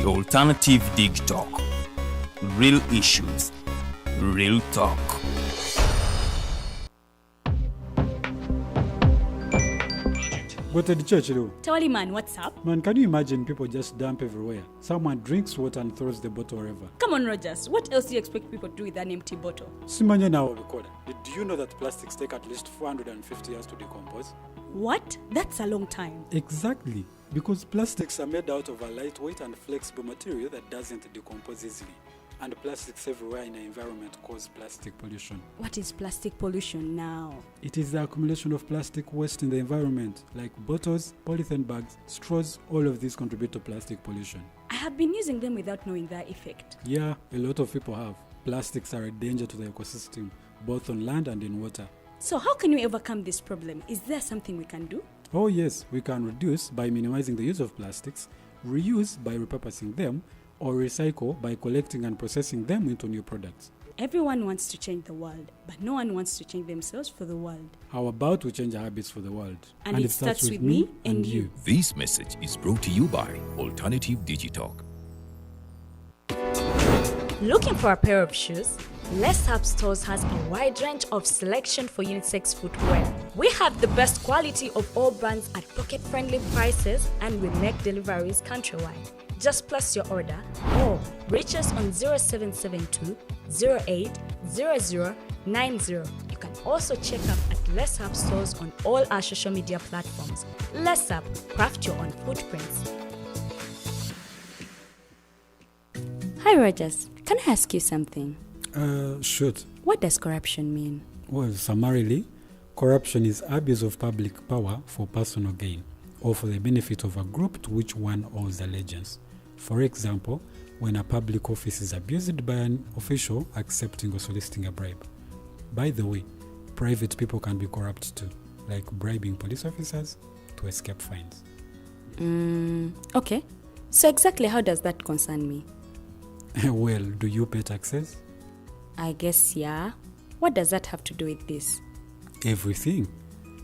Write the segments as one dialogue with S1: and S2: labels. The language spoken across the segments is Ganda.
S1: The Alternative Dig Talk. Real issues, real talk.
S2: Go to the church, though.
S3: Tawali man, what's up?
S2: Man, can you imagine people just dump everywhere? Someone drinks water and throws the bottle wherever.
S3: Come on, Rogers. What else do you expect people to do with an empty bottle?
S2: Simanya now, recorder. Did you know that plastics take at least 450 years to decompose?
S3: What? That's a long time.
S2: Exactly. Because plastics are made out of a lightweight and flexible material that doesn't decompose easily. And plastics everywhere in the environment cause plastic pollution.
S3: What is plastic pollution now?
S2: It is the accumulation of plastic waste in the environment, like bottles, polythene bags, straws. All of these contribute to plastic pollution.
S3: I have been using them without knowing their effect.
S2: Yeah, a lot of people have. Plastics are a danger to the ecosystem, both on land and in water.
S3: So how can we overcome this problem? Is there something we can do?
S2: Oh yes, we can reduce by minimizing the use of plastics, reuse by repurposing them, or recycle by collecting and processing them into new products.
S3: Everyone wants to change the world, but no one wants to change themselves for the world.
S2: How about we change our habits for the world?
S3: And it starts with me and you.
S1: This message is brought to you by Alternative Digitalk.
S4: Looking for a pair of shoes? Les Hub Stores has a wide range of selection for unisex footwear. We have the best quality of all brands at pocket-friendly prices, and we make deliveries countrywide. Just place your order or reach us on 0772 08 0090. You can also check up at Les Hub Stores on all our social media platforms. Les Hub, craft your own footprints.
S3: Hi, Rogers. Can I ask you something?
S2: Shoot.
S3: What does corruption mean?
S2: Well, summarily, corruption is abuse of public power for personal gain or for the benefit of a group to which one owes allegiance. For example, when a public office is abused by an official accepting or soliciting a bribe. By the way, private people can be corrupt too, like bribing police officers to escape fines.
S3: Okay. So exactly how does that concern me?
S2: Well, do you pay taxes?
S3: I guess, yeah. What does that have to do with this?
S2: Everything.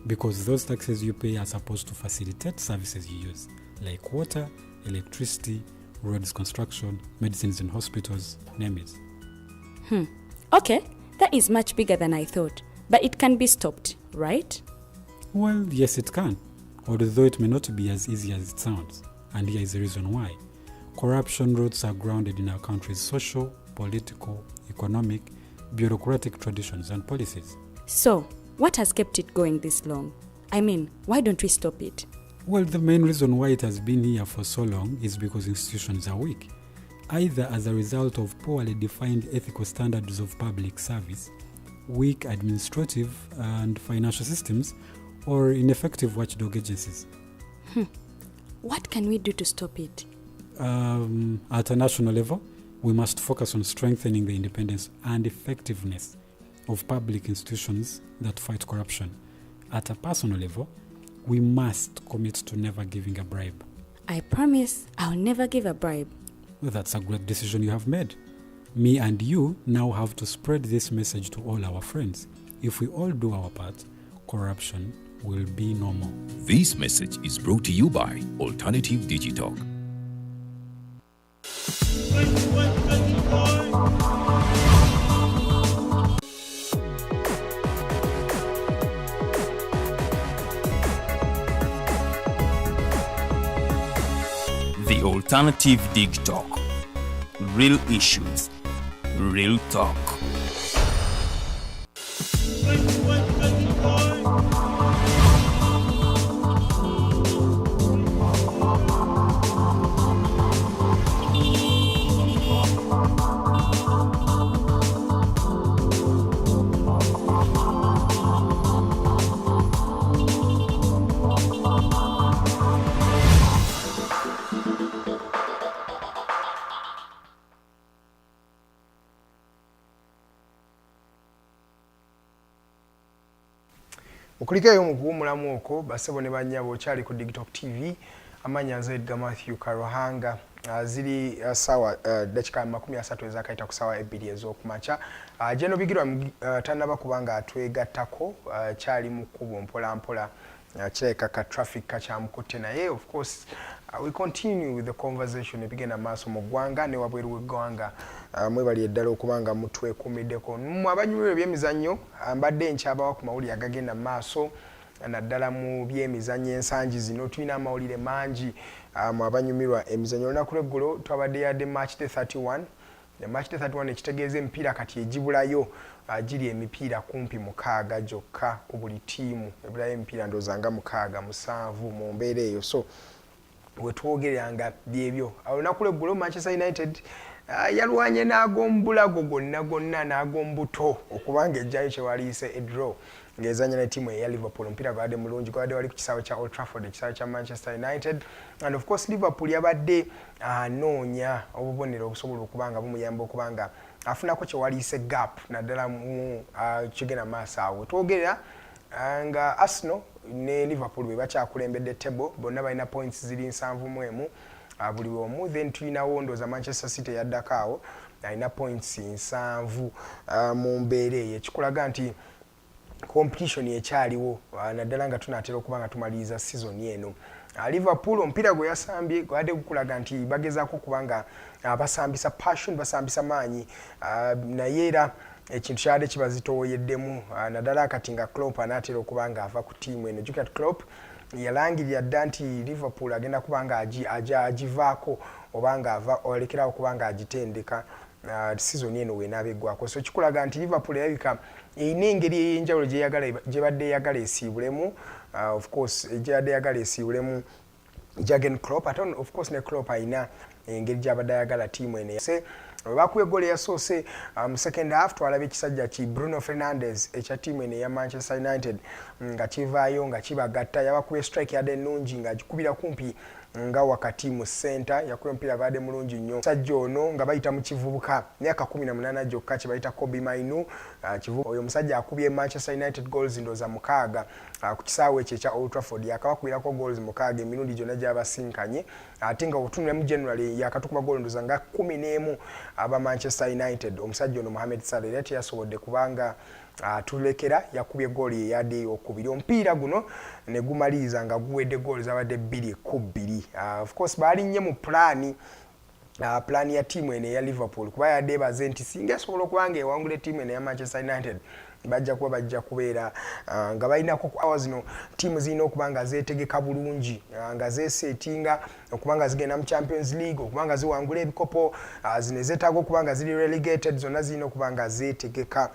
S2: Because those taxes you pay are supposed to facilitate services you use, like water, electricity, roads construction, medicines in hospitals, name it.
S3: Okay, that is much bigger than I thought. But it can be stopped, right?
S2: Well, yes it can, although it may not be as easy as it sounds. And here is the reason why. Corruption roots are grounded in our country's social, political, economic, bureaucratic traditions and policies.
S3: So, what has kept it going this long? I mean, why don't we stop it?
S2: Well, the main reason why it has been here for so long is because institutions are weak, either as a result of poorly defined ethical standards of public service, weak administrative and financial systems, or ineffective watchdog agencies.
S3: What can we do to stop it?
S2: At a national level, we must focus on strengthening the independence and effectiveness of public institutions that fight corruption. At a personal level, we must commit to never giving a bribe.
S3: I promise I'll never give a bribe.
S2: Well, that's a great decision you have made. Me and you now have to spread this message to all our friends. If we all do our part, corruption will be normal.
S1: This message is brought to you by Alternative Digitalk. The Alternative Dig Talk. Real issues, real talk.
S5: Okulikayo mu kuwumulamu okwo basebo ne bannyabo okyali ku Digitalk TV amanya nze Edgar Matthew Karohanga ziri sawa dakika 30 ezakayita ku sawa 2 ez'okumakya Jeno Bigirwa tannaba kubanga atwegattako kyali mu kkubo mpola mpola kireka ka traffic kacyamukutte naye of course We continue with the conversation ebigenda maaso mu ggwanga ne wabweru w'eggwanga mwebali eddala okubanga mutwekuumiddeko mu abanyumirwa by'emizannyo mbadde nkyabawa ku mawulire agagenda maaso naddala mu by'emizannyo ensangi zino tulina amawulire mangi mu abanyumirwa emizannyo olunaku lw'eggulo twabadde yadde match day 31 match day 31 ekitegeeza emipiira kati egibulayo giri emipiira kumpi 6 gyokka ku buli ttiimu ebulayo emipiira ndowooza nga 6 7 mu mbeera eyo so wetwogeranga byebyo olunaku lw'eggulo Manchester United yalwanye n'ag'omubulago gonna n'ag'omubuto okubanga ejjayo kyewaliise edraw ng'ezanya ne ttiimu eya Liverpool omupiira gwadde mulungi gwadde wali ku kisaawe kya Old Trafford ekisaawe kya Manchester United and of course Liverpool yabadde anoonya obubonero obusobola okubanga bumuyamba okubanga afunako kyewaliise gap naddala mu kigenda maaso awo twogerera nga Arsenal ne Liverpool be bakyakulembedde table bonna balina points ziri 71 buli omu then tulinawo ndooza Manchester City yaddako awo alina points 7 mu mbeera eyo ekikulaga nti competition ekyaliwo naddala nga tunaatera okuba nga tumaliriza season eno Liverpool omupiira gwe yasambye gwadde gukulaga nti bagezaako kubanga basambisa passion basambisa maanyi naye era ekintu kyadde kibazitooyeddemu naddala kati nga Klopp anaatera okubanga ava ku ttiimu eno Jurgen Klopp yalangirira dda nti Liverpool agenda kubanga agivaako obanga ava olekerawo kubanga agitendeka season eno weenaabeggwako so kikulaga nti Liverpool erabika erina engeri ey'enjawulo gye badde eyagala esiibulemu of course gye badde eyagala esiibulemu Jurgen Klopp ate of course ne Klopp alina engeri gy'abadde ayagala ttiimu eno bakuba egoolo eyasoose mu second half twalaba ekisajja ki Bruno Fernandes ekya ttiimu eno eya Manchester United nga kivaayo nga kibagatta yabakuba strike yadde ennungi nga gikubira kumpi nga wakati mu center yakuba omupiira gwadde mulungi nnyo sajja ono nga bayita mu kivubuka myaka 18 gyokka kye bayita Kobe Mainu oyo omusajja akubye Manchester United goals ndooza 6 ku kisaawe ekyo ekya Old Trafford yakabakubirako goals 6 emirundi gyonna gy'abasinkanye ate nga otunulamu generally yakatukuba goal ndooza nga 11 aba Manchester United omusajja ono Mohamed Salah era teyasobodde kubanga tulekera yakubye goali eyadde okubiri omupiira guno ne gumaliriza nga guwedde goali zabadde 2-2 of course baali nnye mu plan ya ttiimu eno eya Liverpool kuba yadde ebaze nti singa esobola okubanga ewangula ttiimu eno eya Manchester United bajja kubeera nga balinako ku hours zino ttiimu zirina okubanga zeetegeka bulungi nga zeesetinga okubanga zigenda mu Champions League okubanga ziwangula ebikopo zino zeetaaga okubanga ziri relegated zonna zirina okubanga zeetegeka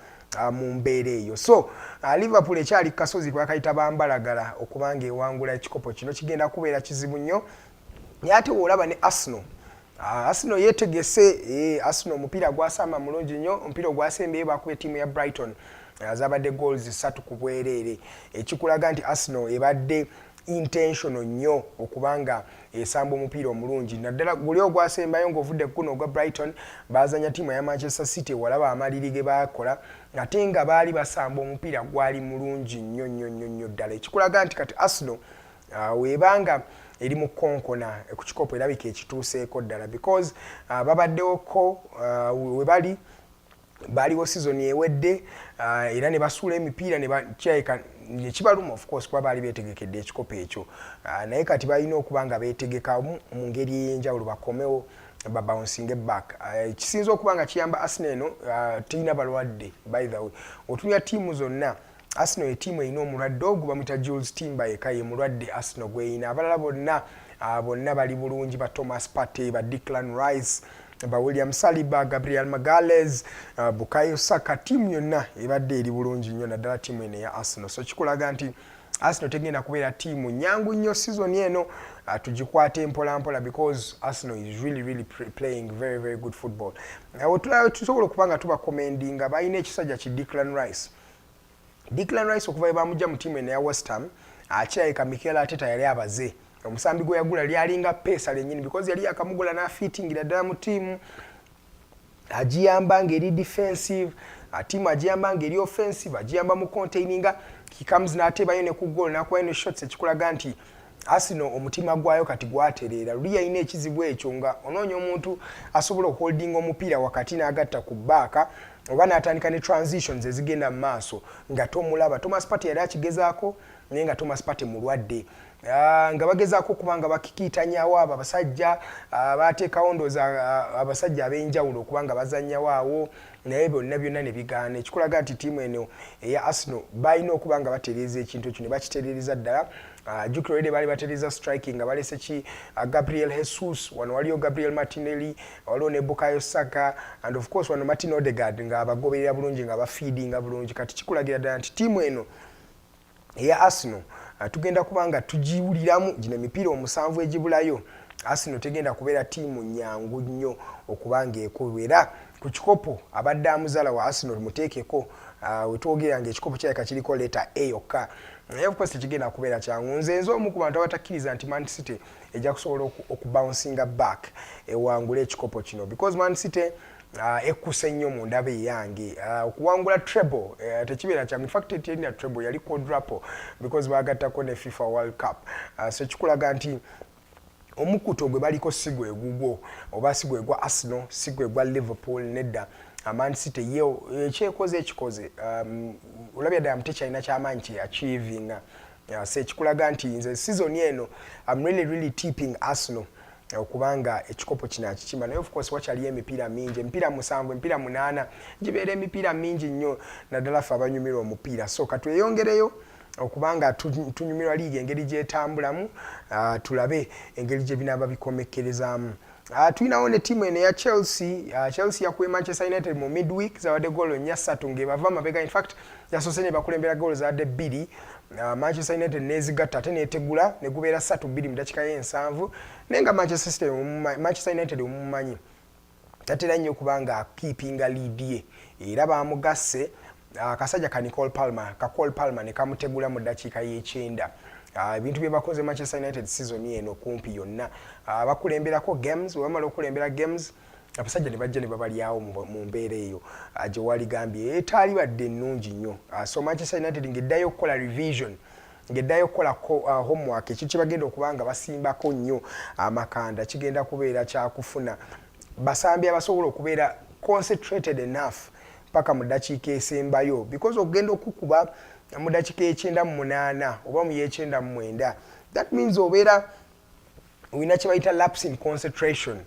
S5: mu mbeera eyo so Liverpool ekyali ku kasozi kwakayita bambalagala okubanga ewangula ekikopo kino kigenda kubeera kizibu nnyo ate olaba ne Arsenal yeetegese Arsenal omupiira gwasamba mulungi nnyo omupiira ogwasembeyo bakuba ettiimu ya Brighton zabadde goals 3 ku bwereere ekikulaga nti Arsenal ebadde intentional nnyo okubanga esamba omupiira omulungi naddala guli ogwasembayo ng'ovudde kuno ogwa Brighton bazanya ttiimu ya Manchester City walaba amaliri ge bakola ate nga baali basamba omupiira gwali mulungi nnyo ddala ekikulaga nti kati Arsenal weebanga eri mu konkona ku kikopo erabika ekituuseeko ddala because babaddewoko we baliwo season ewedde era ne basuula emipiira ne kibaluma of course kuba baali beetegekedde ekikopo ekyo naye kati balina okuba nga beetegeka mu ngeri ey'enjawulo bakomewo babouncing back kisinza okuba nga kiyamba Arsenal eno terina balwadde by the way otunya ttiimu zonna Arsenal ettiimu erina omulwadde ogwo bamuyita Jules Timber yekka ye mulwadde Arsenal gweyina abalala bonna bali bulungi ba Thomas Partey ba Declan Rice ba William Saliba Gabriel Magalhaes Bukayo Saka ttiimu yonna ebadde eri bulungi nnyo naddala ttiimu eno eya Arsenal so kikulaga nti Arsenal tegenda kubeera ttiimu nyangu nnyo season eno tugikwate mpola because Arsenal is really playing very good football tusobola okuba nga tubakomendinga balina ekisajja ki Declan Rice okuva bamujja mu ttiimu eno ya West Ham akirabika Mikel Arteta yali abaze omusambi gwe yagula lyalinga pesa lennyini because yali yakamugula n'afitingira ddala mu ttiimu agiyamba ng'eri defensive ttiimu agiyamba ng'eri offensive agiyamba mu containinga he comes n'atebayo ne ku goal n'akubayo ne shots ekikulaga nti Arsenal omutima gwayo kati gwatereera luli yalina ekizibu ekyo nga onoonya omuntu asobola okuholdinga omupiira wakati n'agatta ku bbaaka oba n'atandika ne transitions ezigenda mu maaso nga tomulaba Thomas Partey yali akigezaako naye nga Thomas Partey mulwadde nga bagezaako okubanga bakikiitanyawo abo abasajja bateekawo ndooza abasajja ab'enjawulo okubanga bazannyawo awo naye byonna ne bigaana ekikulaga nti ttiimu eno eya Arsenal balina okuba nga batereeza ekintu ekyo ne bakitereereza ddala jjukira olwedde baali batereeza striking nga balese ki Gabriel Jesus wano waliyo Gabriel Martinelli waliwo ne Bukayo Saka and of course wano Martin Odegaard nga abagoberera bulungi nga bafeedinga bulungi kati kikulagira ddala nti ttiimu eno eya Arsenal tugenda kubanga tugiwuliramu gino emipiira omusanvu egibulayo Arsenal tegenda kubeera ttiimu nyangu nnyo okubanga ekubera ku kikopo abadde amuzala wa Arsenal muteekeko wetwogera ng'ekikopo kyaleka kiriko leeta A yokka naye of course tekigenda kubeera kyangu nze omu ku bantu abatakkiriza nti Man City ejja kusobola okubouncing back ewangula ekikopo kino because Man City ekkuse nnyo mu ndaba eyange okuwangula treble tekibeera kyangu in fact terina treble yali quadruple because baagattako ne FIFA World Cup so kikulaga nti omukuto gwe baliko sigwe gugwo oba sigwe gwa Arsenal sigwe gwa Liverpool nedda Man City yo ekyekoze ekikoze olabya ddala mutekyalina kyamaanyi kye achieving so ekikulaga nti nze season eno I'm really tipping Arsenal okubanga ekikopo kino akikima naye of course wakyaliyo emipiira mingi emipiira 7 emipiira 8 gibeera emipiira mingi nnyo naddala ffe abanyumirwa omupiira so katweyongereyo okubanga tunyumirwa liigi engeri gyetambulamu tulabe engeri gye binaaba bikomekkerezaamu tulinawo ne ttiimu eno ya Chelsea yakuye Manchester United mu midweek zawadde goolo 3 ng'ebava amabega in fact yasoose ne bakulembera goolo zawadde 2 Manchester United nezigatta ate netegula negubeera 3-2 mu dakika y'ensanvu naye nga Manchester United omumanyi tatera nnyo okubanga keepinga lead ye era bamugasse akasajja ka Cole Palmer ne kamutegula mu ddakiika y'ekyenda ebintu bye bakoze Manchester United season eno kumpi yonna bakulemberako games wamala okulembera games abasajja ne bajja ne babalyawo mu mbeera eyo gye wali gambye etaali badde ennungi nnyo so Manchester United ng'eddayo okukola revision ng'eddayo okukola homework ekyo kye bagenda okubanga basimbako nnyo amakanda kigenda kubeera kyakufuna basambi abasobola okubeera concentrated enough paka mu ddakiika esembayo because okugenda okukuba mu ddakiika y'ekyenda-mu-8 oba mu y'ekyenda-mu-9 that means obeera olina kye bayita lapse in concentration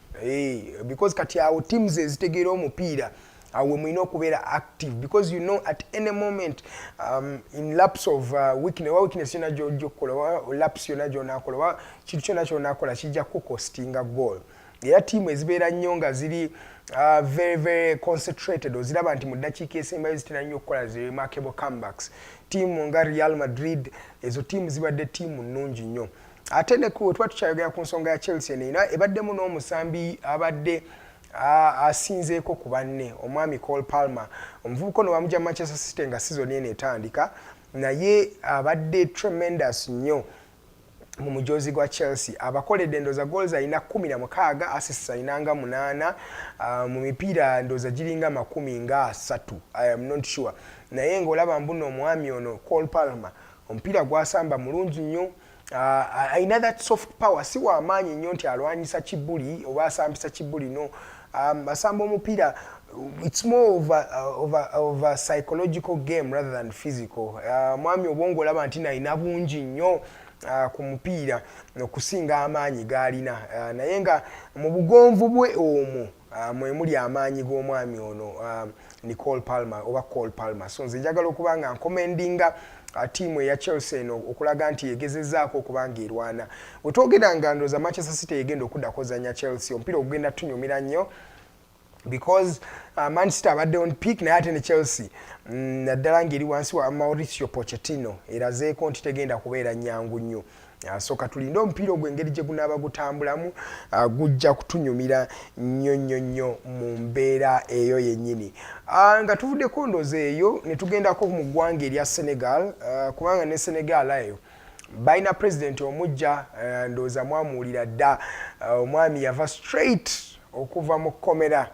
S5: because kati awo teams ezitegeera omupiira awo mulina okubeera active because you know at any moment in lapse of weakness yonna gy'ojja lapse yonna gy'onaakola oba kintu kyonna ky'onaakola kijja kukostinga goal era tiimu ezibeera nnyo nga ziri very concentrated oziraba nti mu ddakiika esembayo zitera nnyo okukola zi remarkable comebacks tiimu nga Real Madrid ezo tiimu zibadde tiimu nnungi nnyo ate ne tuba tukyayogera ku nsonga ya Chelsea neina ebaddemu n'omusambi abadde asinzeeko ku banne omwami Cole Palmer omuvubuka ono bamugya Manchester City nga season eno etandika naye abadde tremendous nnyo mu mujozi gwa Chelsea abakoledde ndoza goals alina 16 assists alinanga 8 mu mipiira ndoza giringa 13 I am not sure naye ng'olaba mbuno omwami ono Cole Palmer omupiira gwasamba mulungi nnyo alina that soft power si wamaanyi nnyo nti alwanyisa kibuli oba asambisa kibuli no asamba omupiira it's more of a psychological game rather than physical mwami obwongo olaba nti nalina bungi nnyo ku mupiira okusinga amaanyi g'alina naye nga mu bugonvu bwe omwo mwe muli amaanyi g'omwami ono Nicole Palmer oba Cole Palmer so nze njagala okuba nga nkomendinga tiimu eya Chelsea eno okulaga nti yegezezzaako okubanga erwana wetwogera nga ndooza Manchester City yegenda okudda kozanya Chelsea omupiira ogenda tunyumira nnyo because Man City abadde on peak naye ate ne Chelsea naddala ng'eri wansi wa Mauricio Pochettino erazeeko nti tegenda kubeera nnyangu nnyo so katulinde omupiira ogwo engeri gye gunaaba gutambulamu gujja kutunyumira nnyo mu mbeera eyo yennyini nga tuvuddeko ndooza eyo ne tugendako mu ggwanga erya Senegal kubanga ne Senegal eyo balina president omujja ndooza mwamuwulira dda omwami yava straight okuva mu kkomera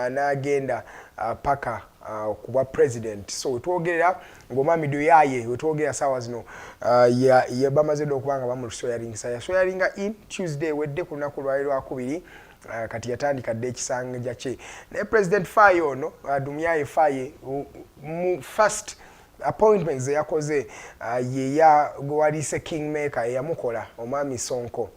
S5: n'agenda paka kuba president so wetwogerera ng'omwami Doyaye wetwogera saawa zino bamaze dda okuba nga bamusoyaringa in Tuesday wedde ku lunaku lwali lwakubiri kati yatandika dda ekisanja kye naye president Faye ono Doumbouya Faye mu first appointments yakoze yeya gwalise kingmaker yamukola omwami Sonko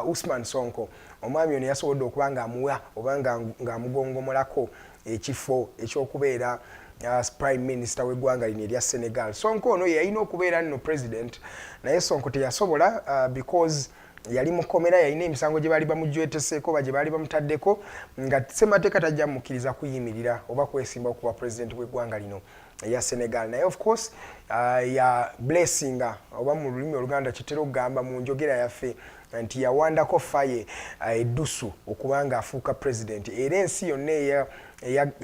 S5: Usman Sonko omwami ono yasobodde okubanga amuwa obanga ng'amugongomolako ekifo ekyokubeera prime minister w'eggwanga lino erya Senegal. Sonko ono yalina okubeera nno president naye Sonko teyasobola because yali mukomera yalina emisango gye baali bamujweteseeko ba gye baali bamutaddeko nga ssemateeka tajja mukkiriza kuyimirira oba kwesimba okuba president w'eggwanga lino ya Senegal. Naye of course ya blessinga oba mu lulimi Oluganda kitera okugamba mu njogera yaffe nti yawandako faye eddusu okubanga afuuka president era ensi yonna eya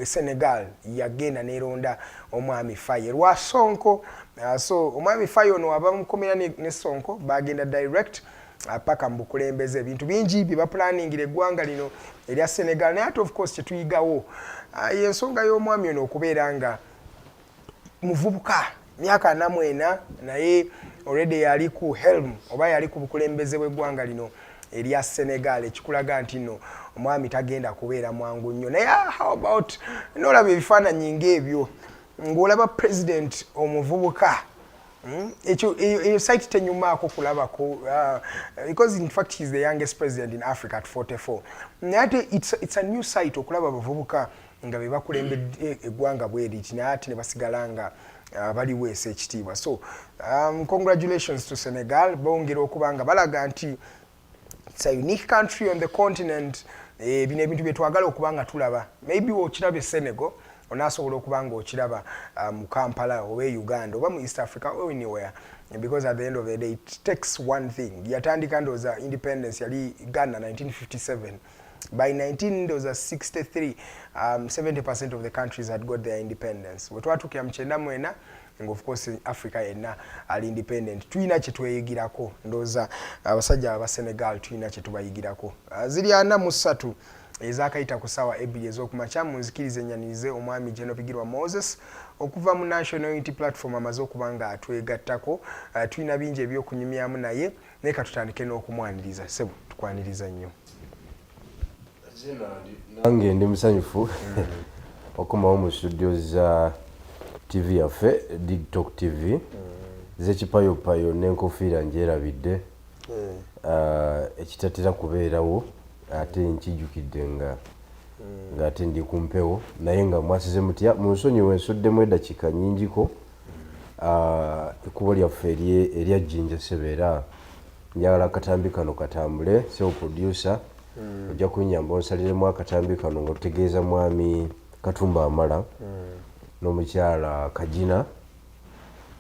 S5: Senegal yagenda neronda omwami Faye lwa Sonko. So omwami Faye ono waba mukomera ne Sonko bagenda direct paka mbukulembeze ebintu bingi biba planningira eggwanga lino erya Senegal naye of course kyetuyigawo yensonga y'omwami ono okubeera nga muvubuka myaka 40 naye already yali ku helm oba yali ku bukulembeze bw'eggwanga lino erya Senegal ekikulaga nti nno omwami tagenda kubeera mwangu nnyo naye how about n'olaba ebifaananyi ng'ebyo ng'olaba president omuvubuka ekyo site tenyumaako kulabako because in fact he's the youngest president in Africa at 44 naye it's a new site okulaba abavubuka nga be bakulembedde eggwanga bwe liti naye ate ne basigala nga baliweesa ekitiibwa. So congratulations to Senegal bongera okuba nga balaga nti it's a unique country on the continent. Bino ebintu bye twagala okuba nga tulaba maybe okiraba Senegal onasobola okuba nga okiraba mu Kampala oba Uganda oba mu East Africa or anywhere because at the end of the day it takes one thing. Yatandika ndowooza independence yali Ghana 1957. By 1963 70% of the countries had got their independence. Wetwatukira mu 1994 and of course Africa yenna ali independent. Tuyina kye tweyigirako ndowooza abasajja aba Senegal tuyina kye tubayigirako. Ziri 43 ezakayita ku ssaawa 2 ez'okumakya munzikirize ennyanize omwami General Bigirwa Moses okuva mu National Unity Platform amaze okuba nga atwegattako. Tuyina bingi ebyokunyumyamu naye naye katutandike n'okumwaniriza. Sebo tukwaniriza nnyo.
S6: Nange ndi musanyufu okumawo mu studio za TV yaffe TikTok TV zekipayopayo n'enkofiira njerabidde ekitatera kubeerawo ate nkijjukidde nga ate ndi ku mpewo naye nga mwasize mutya munsonyiwe nsuddemu eddakiika nnyingiko ekkubo lyaffe erya Jjinja Sebeera njagala akatambi kano katambule seo producer ojja kunnyamba onsaliremu akatambi kano nga tutegeeza mwami Katumba Amala n'omukyala Kajina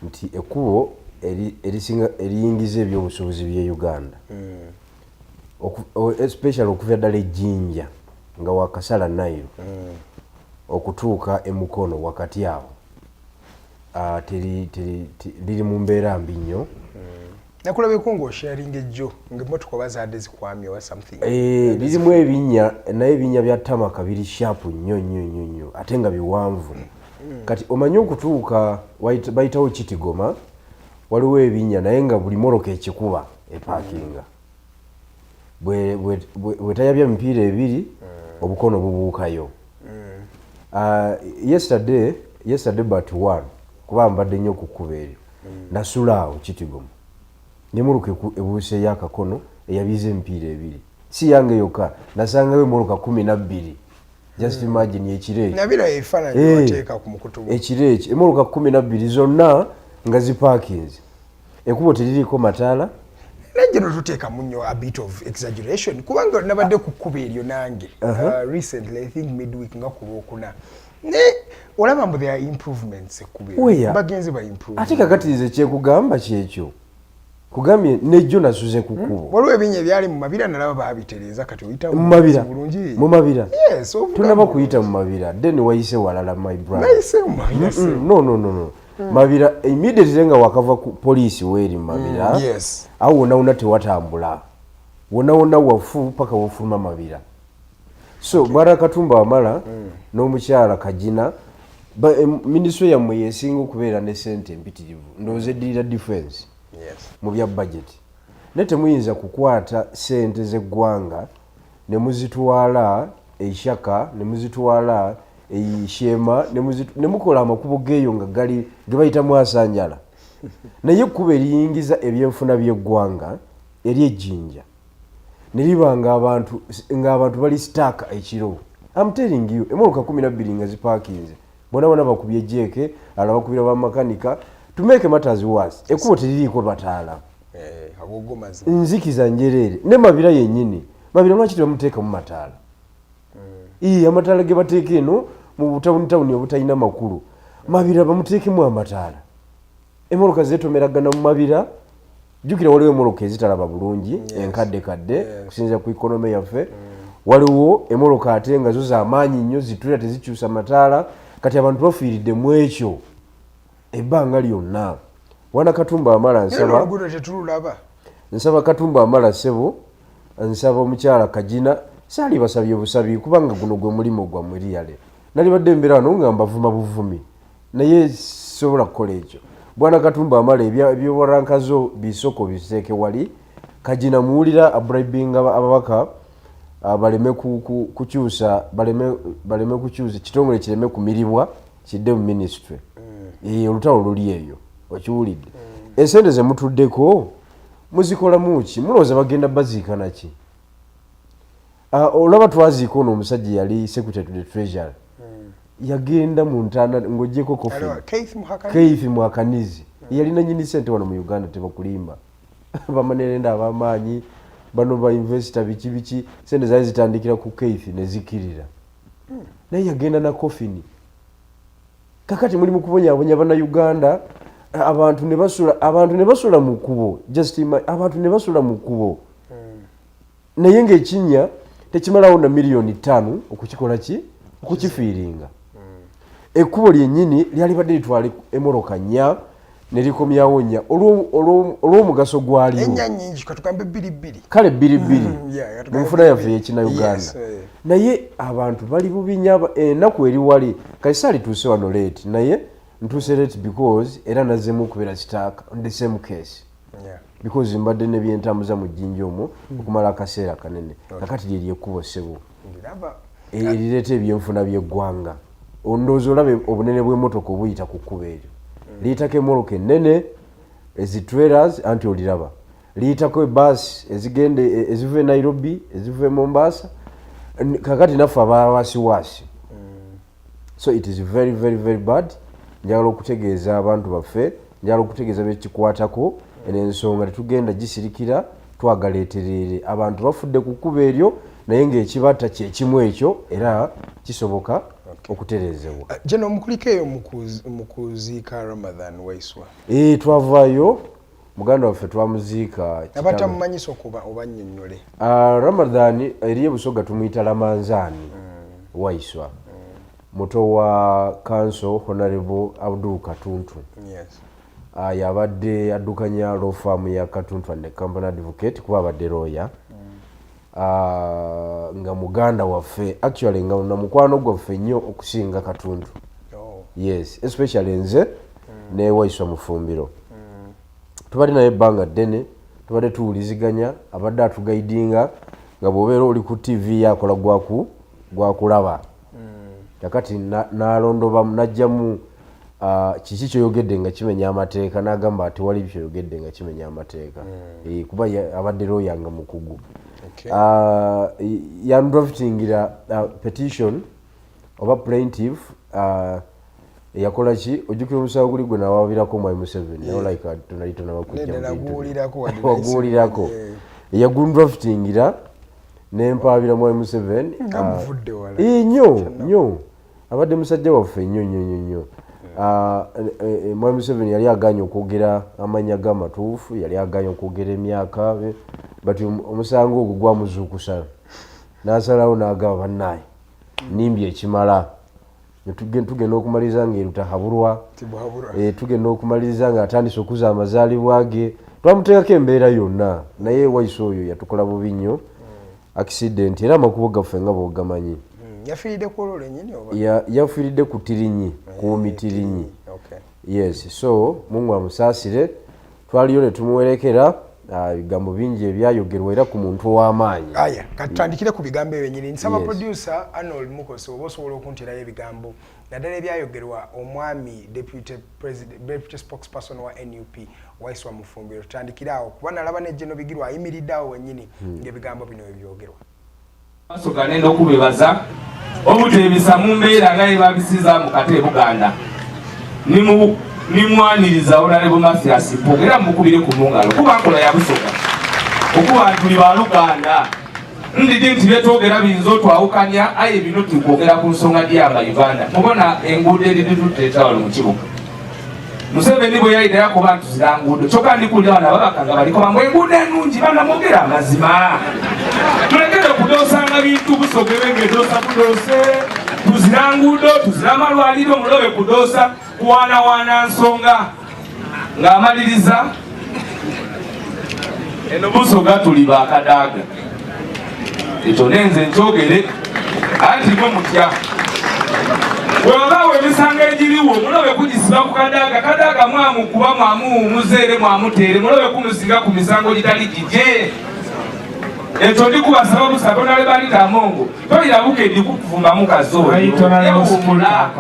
S6: nti ekkubo eriyingiza ebyobusuubuzi by'e Uganda especially okuva ddala Ejjinja nga wakasala Nile okutuuka e Mukono wakati awo liri mu mbeera mbi nnyo.
S5: Nakulabeko ng'osharinga ejjo ng'emmotoka oba zaadde zikwamye or something.
S6: Lirimu ebinnya naye ebinnya bya tamaka biri sharp nnyo ate nga biwanvu. Kati omanyi okutuuka bayitawo Kitigoma waliwo ebinnya naye nga buli moroka ekikuba epakinga. Bwetayabya mipiira ebiri obukono bubuukayo. Yesterday but one kuba mbadde nnyo ku kkubo eryo nasula awo Kitigoma nemuruka ebuuse y'akakono eyabize emipiira ebiri si yange yokka nasangayo emmotoka 12. Just imagine ekiro ekyo
S5: nabira ebifaananyi bateeka ku mukutu
S6: ekiro ekyo emmotoka 12 zonna nga ziparkings ekkubo teririiko mataala.
S5: Najja tuteeka munyo a bit of exaggeration kubanga nabadde ku kkubo eryo nange recently I think midweek nga ku Lwokuna ne olaba mbu there are improvements ekkubo bagenzi ba improve
S6: ate kakatirize kyekugamba kyekyo kugambye nejjo nasuze ku kkubo
S5: waliwo ebinnya ebyali mu mabira nalaba baabitereeza kati oyita
S6: mu mabira
S5: yes
S6: tunaba kuyita mu mabira then wayise walala my brother
S5: wayise mu mabira
S6: no mabira immediately nga wakava ku police weri mabira
S5: yes
S6: awo wona tewatambula wona wafu paka wofuluma mabira. So Mwara Katumba Amala n'omukyala Kajina ministry yammwe yesinga okubeera ne ssente empitirivu ndowooza eddirira defense mu bya budget naye temuyinza kukwata ssente z'eggwanga ne muzitwala ekyaka ne muzitwala shema ne mukola amakubo geeyo nga gali ge bayita mwasanjala naye kuba eriyingiza ebyenfuna by'eggwanga eri ejjinja ne liba ng'abantu bali sitaaka ekiro. I'm telling you, emmotoka 12 nga zipaakinze bona bakubye jeeke alaba bakubira bamakanika to make matters worse. Ekkubo teririiko bataala nzikiza njereere ne Mabira yennyini. Mabira lwaki tebamuteeka mu mataala? Amataala ge bateeka eno mu butawuni obutalina makulu, Mabira bamuteekemu amataala. Emmotoka zeetomeragana mu Mabira. Jjukira waliwo emmotoka ezitalaba bulungi enkadde kusinziira ku economy yaffe. Waliwo emmotoka ate nga zo z'amaanyi nnyo zitulira tezikyusa mataala. Kati abantu bafiiridde mu ekyo ebbanga lyonna. Wana Katumba Amala nsaba Katumba Amala ssebo, nsaba omukyala Kajina saali basabye busabi kubanga guno gwe mulimo gwammwe liyale. Nali badde mbeera wano nga mbavuma buvumi naye sobola kukola ekyo. Bwana Katumba Amala ebyowarankazo bisoko biteeke wali. Kajina muwulira abribinga ababaka baleme kukyusa baleme kukyusa kitongole kireme kumiribwa kidde mu ministry. Olutalo luli eyo okiwulidde. Esente ze mutuddeko muzikola muki? Mulowooza bagenda baziika ki? Olaba twaziika ono omusajja yali secretary to the treasury yagenda mu ntaana ng'oggyeko Keith Mwakanizi yalina nyini sente wano mu Uganda tebakulimba bamanerenda ab'amaanyi bano ba investor biki sente zaali zitandikira ku Keith ne zikirira naye yagenda na kofini. Kakati muli mu kubonyaabonya bana Uganda abantu ne basula mu kkubo abantu ne basula mu kkubo naye ng'ekinnya tekimalawo na $5,000,000 okukikola okukifiiringa. Ekkubo lyennyini lyali badde litwala emmotoka nnya ne likomyawo nnya olw'omugaso gwaliwo.
S5: Ennya nnyingi katugambe 2
S6: kale 2 mu nfuna yaffe ey'ekina Uganda. Naye abantu bali bubinya ennaku eri wali Kaisali tuuse wano late naye ntuuse late because era nazzeemu okubeera sitaaka on the same case because mbadde ne byentambuza mu jjinja omwo okumala akaseera kanene. Kakati lye lyekkubo ssebo erireeta ebyenfuna by'eggwanga. Ondowooza olabe obunene bw'emmotoka obuyita ku kkubo eryo. Liyitako emmoloka ennene ezi-trailers anti oliraba. Liyitako ebbaasi eziva e Nairobi eziva e Mombasa. Kakati naffe abawasiwasi. So it is very very very bad. Njagala okutegeeza abantu baffe, njagala okutegeeza bekikwatako ensonga tetugenda gisirikira twagaleeterere. Abantu bafudde ku kkubo eryo naye ng'ekibatta kye kimu ekyo era kisoboka okutereezebwa.
S5: Jeno mukuliko eyo mu kuziika Ramadan Waiswa.
S6: Twavaayo muganda waffe twamuziika.
S5: Abatamumanyisa oba nnyonnyole.
S6: Ramadan eriyo Busoga tumuyita Lamanzaani Waiswa. Muto wa Council Honorable Abdul Katuntu. Yabadde addukanya law firm ya Katuntu and Company Advocate kuba abadde lawyer. Nga muganda waffe actually nga namukwano gwaffe nnyo okusinga Katuntu. Yes, especially nze ne Waiswa Mufumbiro. Tubadde naye ebbanga ddene, tubadde tuwuliziganya, abadde atugaidinga nga bw'obeera oli ku TV yakola gwakulaba. Kakati n'alondoba n'ajjamu kiki kyoyogedde nga kimenya amateeka n'agamba ati wali kyoyogedde nga kimenya amateeka. Kuba abadde lawyer nga mukugu. Yandraftingira petition oba plaintiff yakola ki ojjukira omusawo guli gwe nawabirako Mwai Museveni naye like tonali waguulirako yagundraftingira n'empaabira Mwai Museveni nnyo abadde musajja waffe nnyo. Mwai Museveni yali aganye okwogera amanya g'amatuufu, yali aganye okwogera emyaka but omusango ogwo gwamuzuukusa n'asalawo n'agaba bannaye nimbi ekimala tugenda okumaliriza ng'erutahabulwa tugenda okumaliriza ng'atandise okuza amazaalibwa ge twamuteekako embeera yonna naye Waiswa oyo yatukola bubi nnyo accident era amakubo gaffe nga bw'ogamanyi.
S5: Yafiiridde ku olwo lennyini oba?
S6: Yafiiridde ku Tirinyi, ku Mitirinyi. Yes, so Mungu amusaasire. Twaliyo ne tumuwerekera bigambo bingi ebyayogerwa era ku muntu ow'amaanyi.
S5: Aya katandikire ku bigambo ebyenyini nsaba producer Arnold Mukosi oba osobola okuntirayo ebigambo naddala ebyayogerwa omwami deputy spokesperson wa NUP Waiswa Mufumbiro. Tutandikire awo kuba nalaba ne General Bigirwa ayimiridde awo wennyini ng'ebigambo bino ebyogerwa.
S7: Genda okubebaza obuteebisa mu mbeera nga ebabisiza mu kate Buganda nimwaniriza Honorable Mathias Mpuuga era mukubire ku mungalo kuba nkola ya Busoga okuba tuli ba Luganda ndidi nti byetwogera biyinza otwawukanya aye bino tukwogera ku nsonga y'aba Uganda mubona enguudo eridi tuteeta wano mu kibuga Museveni bwe yayita yakuba nti zira nguudo kyokka ndikulira bana babakanga baliko bambu enguudo ennungi bana mwogera amazima tulekere kudoosanga bintu Busoga ebengedoosa budoose tuzira nguudo tuzira amalwaliro mulobe kudoosa kuwaanawaana nsonga ng'amaliriza eno Busoga tuli bakadaaga ekyo nenze nkyogere anti gwe mutya bwebaba emisango egiriwo mulobe kugisiba ku kadaaga mwamukuba mwamuwumuzeere mwamuteere mulobe kumusinga ku misango gitali gije ekyo ndikubasaba Busaba nale balita amongo toyirabuke ndikukuvumbamu kazooyewumula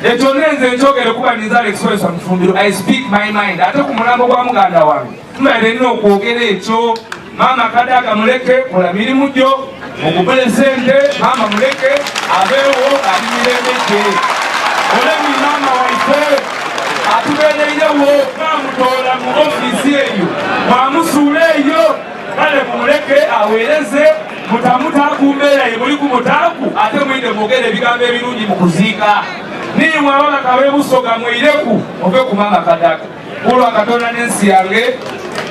S7: ekyo nenze nkyogere kuba ninza Alex Waiswa Mufumbiro I speak my mind ate ku mulambo gwa muganda wange tumaire nina okwogera ekyo mama Kadaaga muleke kola mirimu gyo mukupulezente mama muleke abeewo ali mirembe gye olemi mama waife atubeereirewo mwamutoola mu ofiisi eyo mwamusuula eyo kale mumuleke aweereze mutaku mbeera ye muli ku mutaaku ate mwinde mwogere ebigambo ebirungi mu kuziika nimwe ababaka b'e Busoga mwireku ove ku mama Kadaaga kulwa Katonda n'ensi yange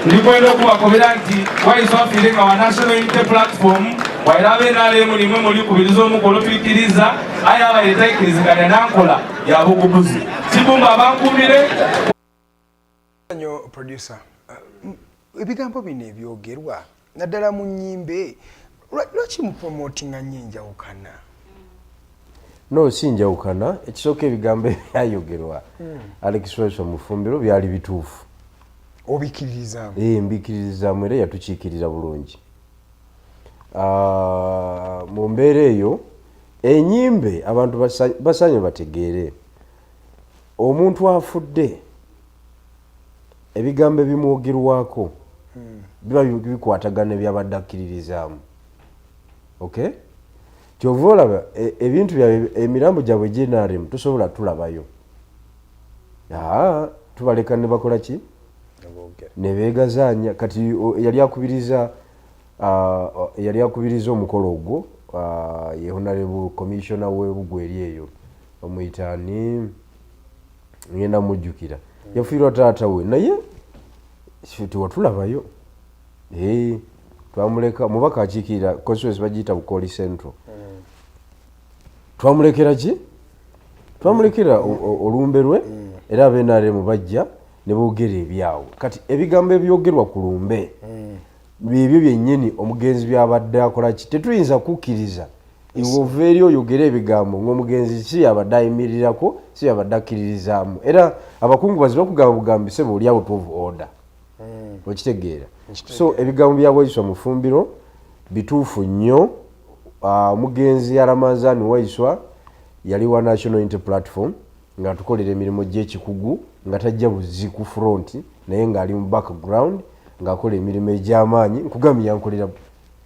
S7: ndikwenda okubakobera nti Waiswa afiire nga wa National Unity Platform wairabe nalemu nimwe muli kubiriza omukolo tuikiriza aye abaire tayikiriziganya nankola ya bugubuzi kibumba abankumire
S5: producer ebigambo bino ebyogerwa naddala mu nnyimbe lwaki mupromotinga nnyo enjawukana?
S6: No si njawukana ekisooka ebigambo ebyayogerwa Alex Waiswa Mufumbiro byali bituufu
S5: obikiririzaamu
S6: mbikiririzaamu era yatukiikirira bulungi mu mbeera eyo ennyimbe abantu basaanye bategeere omuntu afudde ebigambo ebimwogerwako biba bikwatagana byabadde akkiririzaamu okay kyova olaba ebintu byabe emirambo gyabwe GNRM tusobola tulabayo tubaleka ne bakola ki ne beegazaanya kati yali akubiriza omukolo ogwo ye Honorable Commissioner w'Ebugwa eri eyo omuyitaani ngenda mujjukira yafiirwa taata we naye tiwatulabayo twamuleka mubaka akiikirira constituency bagiyita Bukoli Central twamulekera ki twamulekera olumbe lwe era abenaremu bajja ne boogera ebyawo kati ebigambo ebyogerwa ku lumbe bibyo byennyini omugenzi byabadde akola ki tetuyinza kukkiriza iwe ova eri oyogera ebigambo ng'omugenzi si yabadde ayimirirako si yabadde akkiririzaamu era abakungu baziba kugamba bugambise buli out of order okitegeera so ebigambo bya Waiswa Mufumbiro bituufu nnyo omugenzi Aramazani Waiswa yali wa National Unity Platform nga tukolera emirimu gy'ekikugu nga tajja buzi ku front naye ng'ali mu background ng'akola emirimu egy'amaanyi nkugambye yankolera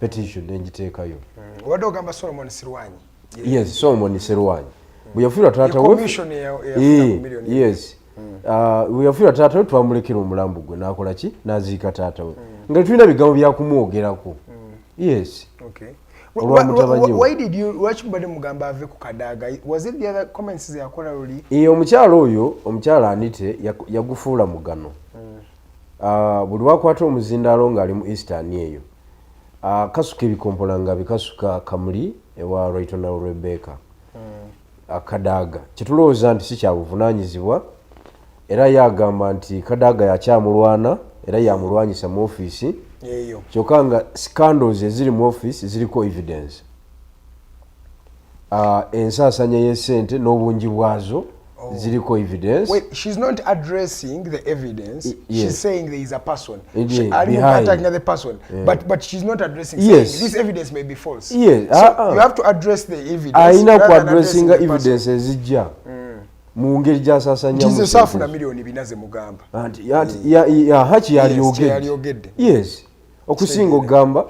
S6: petition n'engiteekayo
S5: obadde ogamba Solomon Sirwanyi
S6: yes Solomon Sirwanyi bwe yafiirwa taata we yes bwe yafiirwa taata we twamulekera omulambo gwe n'akola ki n'aziika taata we nga tulina bigambo byakumwogerako yes
S5: okay
S6: why
S5: did you watch mbade mugamba ave ku Kadaaga? Was it the other comments ze yakola luli
S6: omukyalo oyo omukyala Anite yagufuula mugano buli wakwata omuzindaalo ng'ali mu Eastern eyo kasuka ebikompola nga bikasuka Kamuli ewa Right Honorable Rebecca Kadaaga kyetulowooza nti si kyabuvunaanyizibwa era yagamba nti Kadaaga yakyamulwana era yamulwanyisa mu ofiisi
S5: eyo
S6: kyokka nga scandals eziri mu ofiisi ziriko evidence ensaasanya y'essente n'obungi bwazo ziriko evidence.
S5: Wait, she's not addressing the evidence.
S6: Yes.
S5: She's saying there is a person.
S6: Behind.
S5: Attacking the person. But she's not addressing.
S6: Yes.
S5: Saying this evidence may be false.
S6: Yes.
S5: So you have to address the evidence.
S6: Aina ku
S5: rather than
S6: addressing
S5: the
S6: evidence ezijja. Mu ngeri gy'asasanya
S5: Jesus safuna milioni binaze mugamba.
S6: Ya hachi yaliogedde. Yes. Okusinga ogamba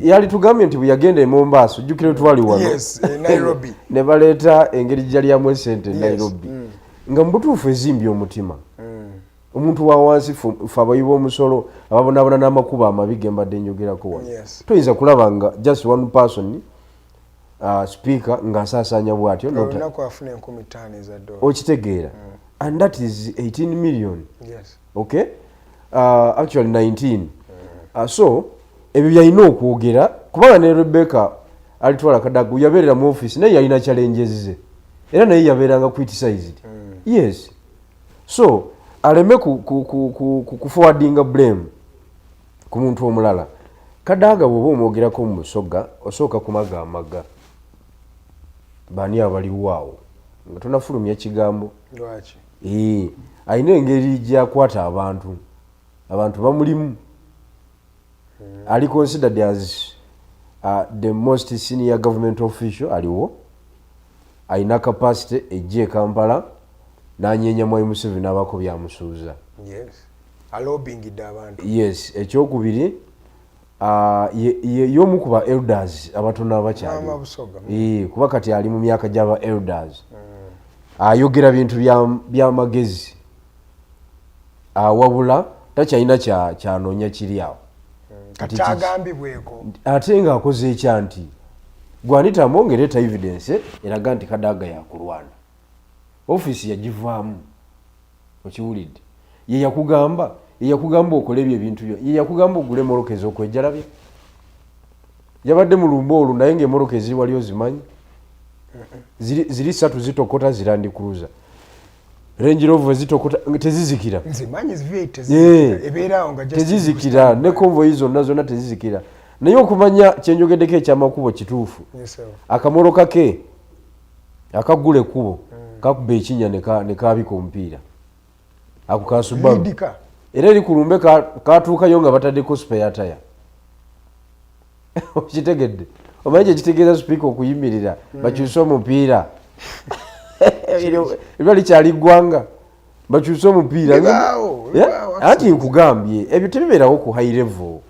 S6: yali tugambye nti bwe yagenda e Mombasa jjukire twali wano.
S5: Yes, Nairobi.
S6: Ne baleeta engeri gy'alyamu esente Nairobi. Nga mu butuufu ezimbi omutima. Omuntu wa wansi fe abayiba omusolo ababonaabona n'amakubo amabi ge mbadde njogerako wano. Toyinza kulaba nga just one person speaker ng'asaasaanya bw'atyo.
S5: Olunaku afuna 15,000 eza dola.
S6: Okitegeera. And that is 18 million.
S5: Yes.
S6: Okay? Actually 19. So ebyo byalina okwogera kubanga ne Rebecca alitwala Kadaga yabeerera mu office naye yalina challenges ze era naye yabeeranga criticized. Yes. So aleme ku forwardinga blame ku muntu omulala. Kadaga bw'oba omwogerako mu Busoga osooka kumagamaga bani abaliwo awo nga tonafulumya kigambo.
S5: Lwaki?
S6: Alina engeri gy'akwata abantu bamulimu. Ali considered as the most senior government official aliwo. Alina capacity ejje Kampala n'anyeenya Mwai Museveni n'abako byamusuuza.
S5: Yes. Alobingidde abantu.
S6: Yes. Ekyokubiri y'omu ku ba elders abatono abakyali. Kuba kati ali mu myaka gy'aba elders. Ayogera bintu by'amagezi. Wabula takyalina kyanoonya kiri awo.
S5: Katagambibweko.
S6: Ate nga akoze ekya nti gwanita mwongereta evidence eraga nti Kadaga yakulwana. Office yagivaamu. Okiwulidde. Ye yakugamba okole ebyo ebintu byo. Ye yakugamba ogule moroka ez'okwejjalabye. Yabadde mu lumbo olwo naye ng'emoroka eziri wali ozimanyi. Ziri 3 zitokota zirandi cruiser. Range Rover zitokota tezizikira.
S5: Nzimanyi zive tezizikira. Ebeerawo nga just
S6: tezizikira ne convoy zonna tezizikira. Naye okumanya kyenjogeddeko ekyamakubo kituufu. Akamoroka ke akagule kubo kakuba ekinya ne kaabika omupiira. Ako kasubamu. Era eri ku lumbe katuukayo nga bataddeko spare tire. Okitegedde. Omanyi ekitegeeza speaker okuyimirira bakyusa omupiira. Ebyo likyali ggwanga bakyusa omupiira. Ati nkugambye ebyo tebibeerawo ku high level.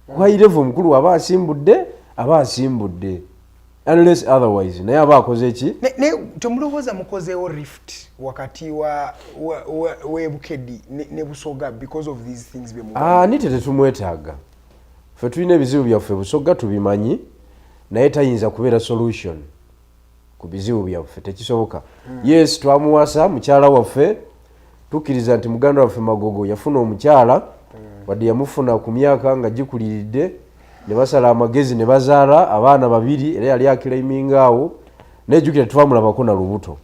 S6: Ku high level omukulu aba asimbudde. Unless otherwise naye aba akoze ki?
S5: Temulowooza mukozeewo rift wakati we Bukedde ne Busoga because of these things bye
S6: nite tetumwetaaga. Ffe tulina ebizibu byaffe Busoga tubimanyi naye tayinza kubeera solution ku bizibu byaffe tekisoboka. Yes, twamuwasa mukyala waffe tukkiriza nti muganda waffe Magogo yafuna omukyala wadde yamufuna ku myaka nga gikuliridde ne basala amagezi ne bazaala abaana 2 era yali akiraiminga awo nejjukira twamulabako na lubuto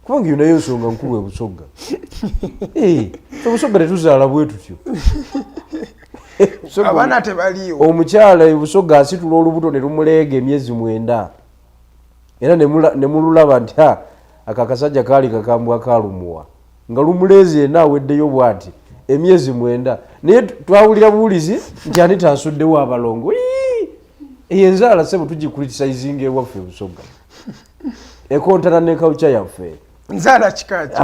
S6: kubanga yo nayo nsonga nkulu Busoga. Busoga tetuzaala bwe tutyo.
S5: Abaana tebaliyo.
S6: Omukyala Busoga asitula olubuto ne lumuleega emyezi 9 era ne mululaba nti akakasajja kaali kakambwa kalumuwa nga lumuleezi aweddeyo bw'ati emyezi 9 naye twawulira buwulizi nti ani tansuddewo abalongo. Enzaala sebo tugicriticizinga ewaffe Busoga ekontana ne culture yaffe.
S5: Nzaala kikaki?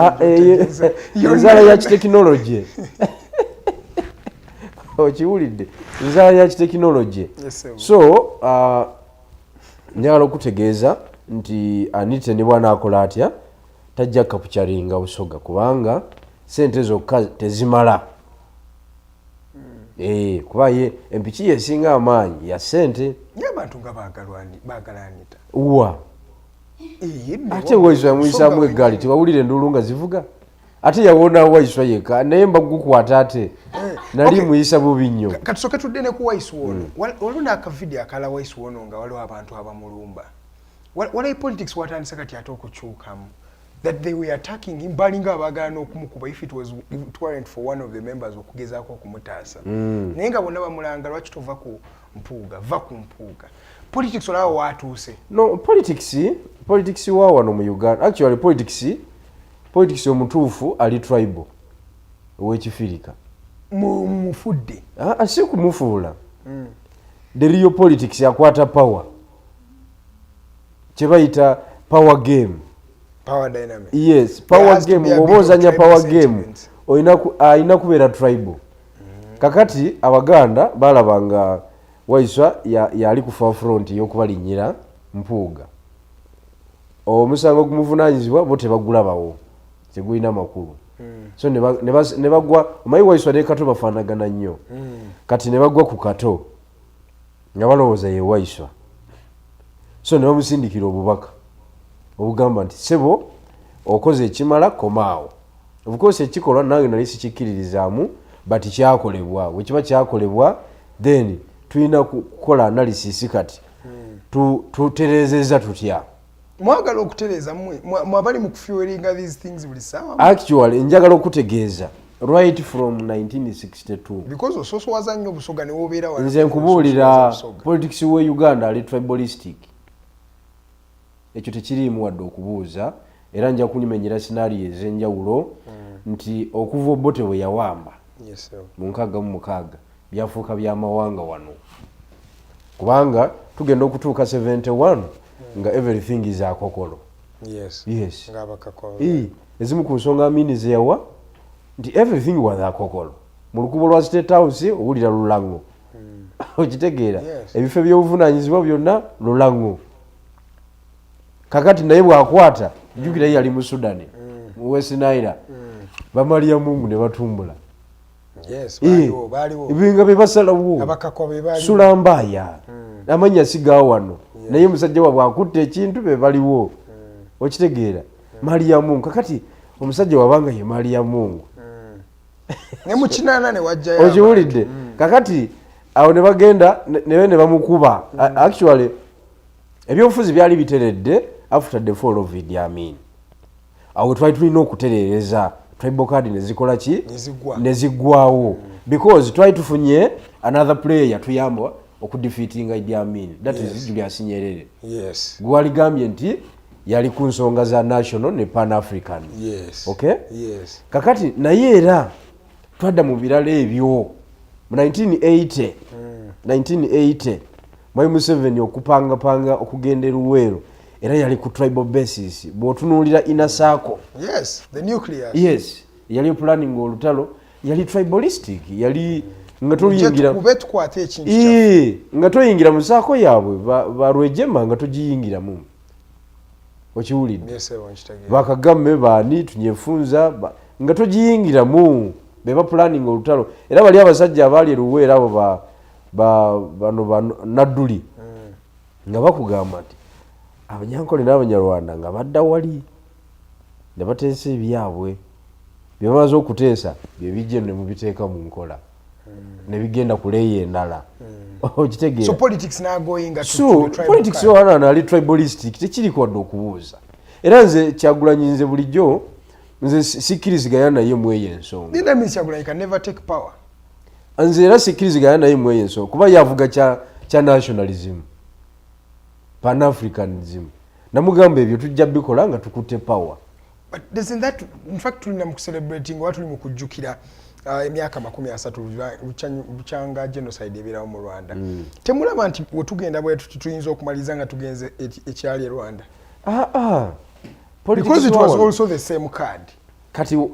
S6: Enzaala ya kitekinologi. Okiwulidde? Enzaala ya kitekinologi. So njagala okutegeeza nti Anita ne bw'anaakola atya tajja kapucaringa Busoga kubanga sente zokka tezimala. Kuba ye empiki yesinga amaanyi ya sente.
S5: Abantu nga baagala Anita.
S6: Ate Waiswa yamuyisaamu eggaali tewawulire enduulu nga zivuga. Ate yawona Waiswa yekka naye mbagukwata ate nali muyisa bubi nnyo.
S5: Katusooke tudde ne ku Waiswa ono. Waliwo n'akavidiyo akala Waiswa ono nga waliwo abantu abamulumba. Walayi politics watandise kati ate okukyukamu. That they were attacking him balinga abagala n'okumukuba if it weren't for one of the members okugezaako okumutaasa. Naye nga bonna bamulanga lwaki tova ku mpuuga va ku mpuuga. Politics olaba watuuse.
S6: No, politics wa wano mu Uganda. Actually politics politics omutuufu ali tribal owekifirika
S5: mufudde
S6: si kumufuula the real politics yakwata power kyebayita power game.
S5: Power dynamic.
S6: Yes, power game. Obozanya power game ayina kubeera tribal. Kakati Abaganda balabanga Waiswa yali ku forefront y'okubalinyira Mpuuga. Omusango gumuvunanyizibwa bo tebagulabawo tegulina makulu. So ne bagwa omayi Waiswa ne Kato bafaanagana nnyo. Kati ne bagwa ku Kato nga balowooza ye Waiswa. So ne bamusindikira obubaka obugamba nti sebo okoze ekimala komaawo. Of course ekikolwa nange nali sikikkiririzaamu but kyakolebwa. Wekiba kyakolebwa then tulina kukola analysis kati tutereezezza tutya.
S5: Mwagala okutereeza mwabali mu kufuelinga these things buli sawa.
S6: Actually njagala okutegeeza right from 1962
S5: because ososo wazannyo obusoga ne wobeera wano.
S6: Nze nkubuulira politics we Uganda ali tribalistic. Ekyo tekiriimu wadde okubuuza era nja kunyimenyera scenario ez'enjawulo nti okuva Obote we yawamba mu 1966 byafuuka by'amawanga wano kubanga tugenda okutuuka 71 nga everything is akokolo. Yes. Ezimu ku nsonga Amini ze yawa nti everything was akokolo mu lukubo lwa State House owulira Lulango. Okitegeera ebifo by'obuvunaanyizibwa byonna Lulango. Kakati naye bwakwata jjukira yali mu Sudan mu West Nile bamaliya Mungu ne batumbula.
S5: Baliwo.
S6: Ebinga bebasalawo
S5: abakakwa bebali
S6: Sulambaya amanya sigawo wano naye musajja wa bwakutte ekintu bebaliwo. Okitegeera Maria Mungu kakati omusajja wabanga ye Maria Mungu
S5: ne mu kinana ne wajja ya
S6: okiwulidde kakati awo ne bagenda ne bamukuba. Actually ebyobufuzi byali biteredde after the fall of Idi Amin. Awo twali tulina okutereereza tribal card nezikola ki nezigwawo because twali tufunye another player tuyamba okudefeatinga Idi Amin. That is Julius Nyerere. Gwaligambye nti yali ku nsonga za national ne pan African. Okay? Kakati naye era twadda mu birala ebyo mu 1980 Mwai Museveni okupanga okugenda e Luweero era yali ku tribal basis bw'otunuulira inner circle.
S5: The nucleus.
S6: Yali planning olutalo yali tribalistic yali nga toyingira
S5: kubetukwate ekintu
S6: nga toyingira mu saako yaabwe barwejema nga togiyingiramu. Okiwulidde bakagamme baani tunyefunza nga togiyingiramu beba planning olutalo era bali abasajja abaali e Luweero abo bano Nadduli nga bakugamba nti Abanyankole n'Abanyarwanda nga badda wali ne bateesa ebyabwe bye bamaze okuteesa bye bijje ne mubiteeka mu nkola ne bigenda kuleeya endala. Okitegeera
S5: so politics na going to
S6: tribal politics yohana ali tribalistic tekiri kwadde okubuuza era nze Kyagulanyi nze bulijjo nze sikkiriziganya naye mweyo ensonga.
S5: That means Kyagulanyi can never take power.
S6: Nze era sikkiriziganya naye mweyo ensonga kuba yavuga kya nationalism pan-Africanism namugamba ebyo tujja bikola nga tukutte power.
S5: But isn't that in fact tulina mu celebrating watu limu kujjukira emyaka 30 buchanga genocide ebirawo mu Rwanda. Temulaba nti wetugenda bwetu tuyinza okumaliza nga tugenze ekyali e Rwanda. Because it was also the same card.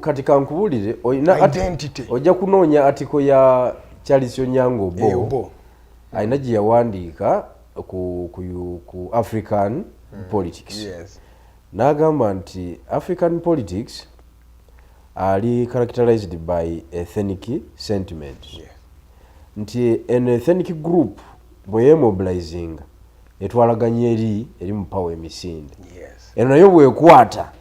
S6: Kati kankubulire oyina
S5: identity.
S6: Ojja kunoonya article ya Charles Onyango Bo. Ayina gye yawandiika ku African politics. N'agamba nti African politics ali characterized by ethnic sentiment. Nti an ethnic group bwe mobilizing etwalaganya eri mu power emisinde. Eno nayo bwekwata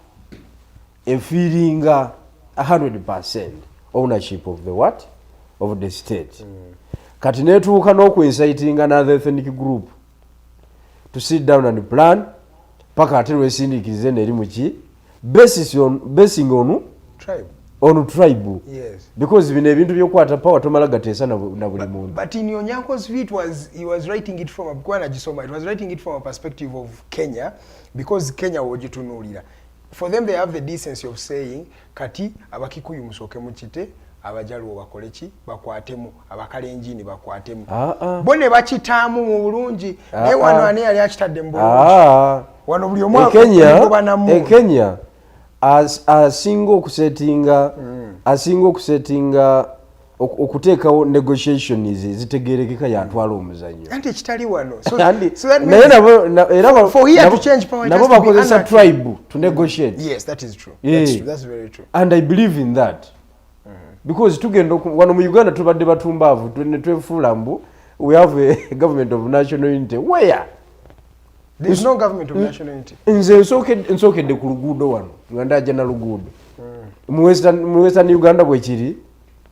S6: efiringa 100% ownership of the what? Of the state. Kati netuuka n'okwinciting another ethnic group to sit down and plan paka ate lwesindikirize neri muki basing on tribe. Because bino ebintu byokwata power tomala gateesa na buli muntu.
S5: But in Onyanko's view he was writing it from a perspective of Kenya because Kenya wogitunuulira for them they have the decency of saying kati abakikuyu musoke mukite abajaluo bakoleki bakwatemu abakalenjini bakwatemu bone bakitamu mu bulungi naye wano ani yali akitadde mu bulungi wano buli omu
S6: Kenya asinga okusetinga okuteekawo negotiations zitegerekeka yatwala omuzanyo
S5: anti ekitali wano
S6: naye nabo bakozesa tribe to negotiate.
S5: Yes, that is true. That's very true.
S6: And I believe in that. Because tugenda wano mu Uganda tubadde batumbaavu twefuula mbu we have a government of national unity. Where?
S5: There is no government of national unity.
S6: Nze nsookedde ku luguudo wano nga ndaja na luguudo mu western Uganda bwekiri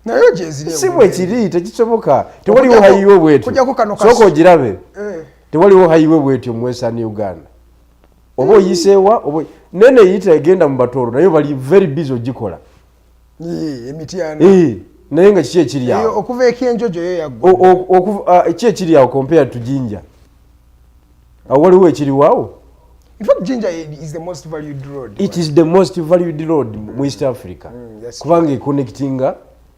S5: nayo gyeziri
S6: si bwekiri tekisoboka tewaliwo hayiwe bwetyo sooka ogirabe tewaliwo hayiwe bwetyo mu western Uganda oba oyiseewa nene yita egenda mu Batooro nayo bali very busy ogikola
S5: emiti yana
S6: naye nga kiki ekiri awo
S5: okuva ekyenjojo yo yaggwa
S6: kiki ekiri awo compared to Jinja awo waliwo ekiri waawo.
S5: In fact, Jinja is the most valued road.
S6: It is the most valued road mu East Africa kubanga econnectinga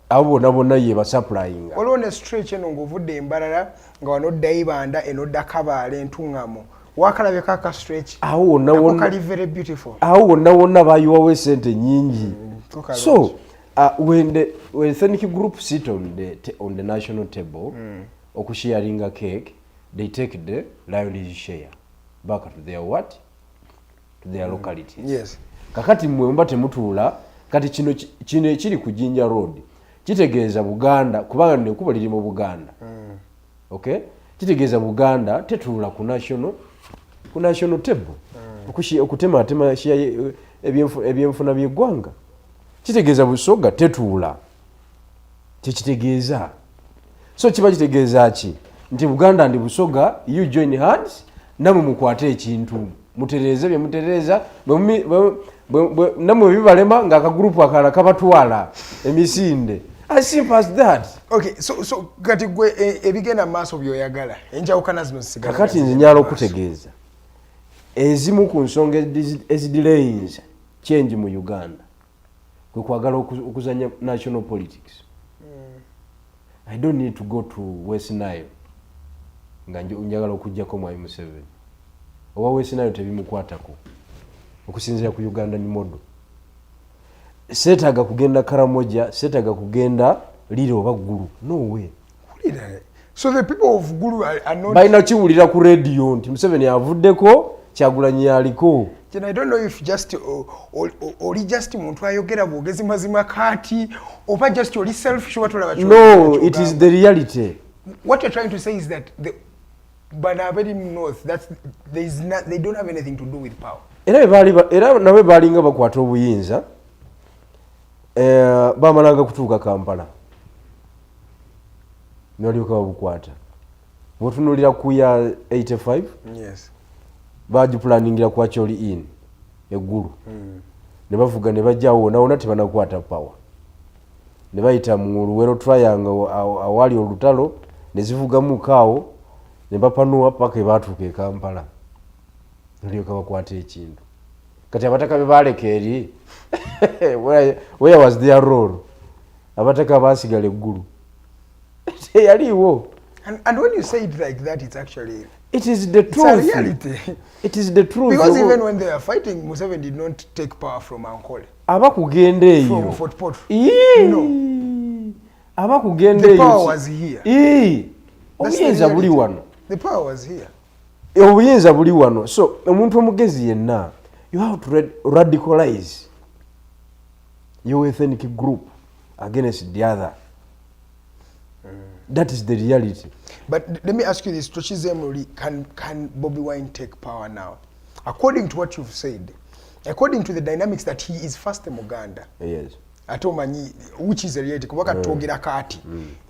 S6: abo bonna ye basupplying
S5: waliwo ne stretch eno ng'ovudde Embarara nga wano odda Ibanda eno odda Kabaale Ntungamo wakalabye kaka stretch
S6: awo wonna
S5: kali very beautiful
S6: awo wonna bayiwawo esente nyingi. So when the ethnic group sit on the national table okusharinga cake, they take the lion's share back to their what? To their localities.
S5: Yes.
S6: Kakati mmwe mba temutuula kati kino ekiri ku Jinja Road kitegeeza Buganda kubanga nekuba liri mu Buganda. Okay? Kitegeeza Buganda tetuula ku national table. Okutema share ebyenfuna by'eggwanga. Kitegeeza Busoga tetuula. Kitegeeza. So kiba kitegeeza ki? Nti Buganda ndi Busoga, you join hands, namwe mukwate ekintu. Mutereze bye mutereza, namwe bibalema nga akagrupu akala kabatwala emisinde. As simple as that.
S5: Okay, so kati gwe ebigenda maaso byoyagala. Enjawukana zino zisigala.
S6: Kakati nze nyalo okutegeeza. Ezimu ku nsonga ezidelays change mu Uganda. Kwe kwagala okuzanya national politics. I don't need to go to West Nile. Nga njagala okujjako Mwai Museveni. Owa West Nile tebimukwatako. Okusinzira ku Uganda ni modo. Setaga kugenda Karamoja, setaga kugenda Lire oba Gulu. No way.
S5: So the people of Gulu are not...
S6: Baina kiwulira ku radio nti Museveni avuddeko Kyagulanyi yaliko.
S5: I don't know if just or just muntu ayogera bwogezi mazima kati oba just or selfish what all
S6: No, it is the reality.
S5: What you're trying to say is that the Banabedi North, they don't have anything to do with power.
S6: Era nawe balinga bakwata obuyinza bamalanga kutuuka Kampala nolyoka babukwata botunulira ku ya 85.
S5: Yes.
S6: Baji planningira kwa Choli in eggulu ne bavuga ne bajjawo naona tebanakwata power ne bayita mu Luwero triangle awali olutalo ne zivuga mu kaawo ne bapanua paka batuuka Kampala nolyoka bakwata ekintu kati abataka bebaleka eri where was their role? Abataka basigala eggulu yaliwo.
S5: And when you say it like that, it's actually...
S6: It is the truth.
S5: It's a reality.
S6: It is the truth.
S5: Because even when they are fighting, Museveni did not take power from Ankole.
S6: Abakugenda eyo.
S5: From Fort Portal.
S6: No. Abakugenda
S5: The
S6: eyo.
S5: power was here.
S6: Obuyinza buli wano.
S5: The power was here.
S6: Obuyinza buli wano. So, omuntu omugezi yenna, you have to radicalize your ethnic group against the other. That is the reality.
S5: But let me ask you this, can Bobi Wine take power now? According to what you've said, according to the dynamics that he is first Muganda.
S6: Yes.
S5: Atomanyi, which is the reality. Kubaka tuogira kati.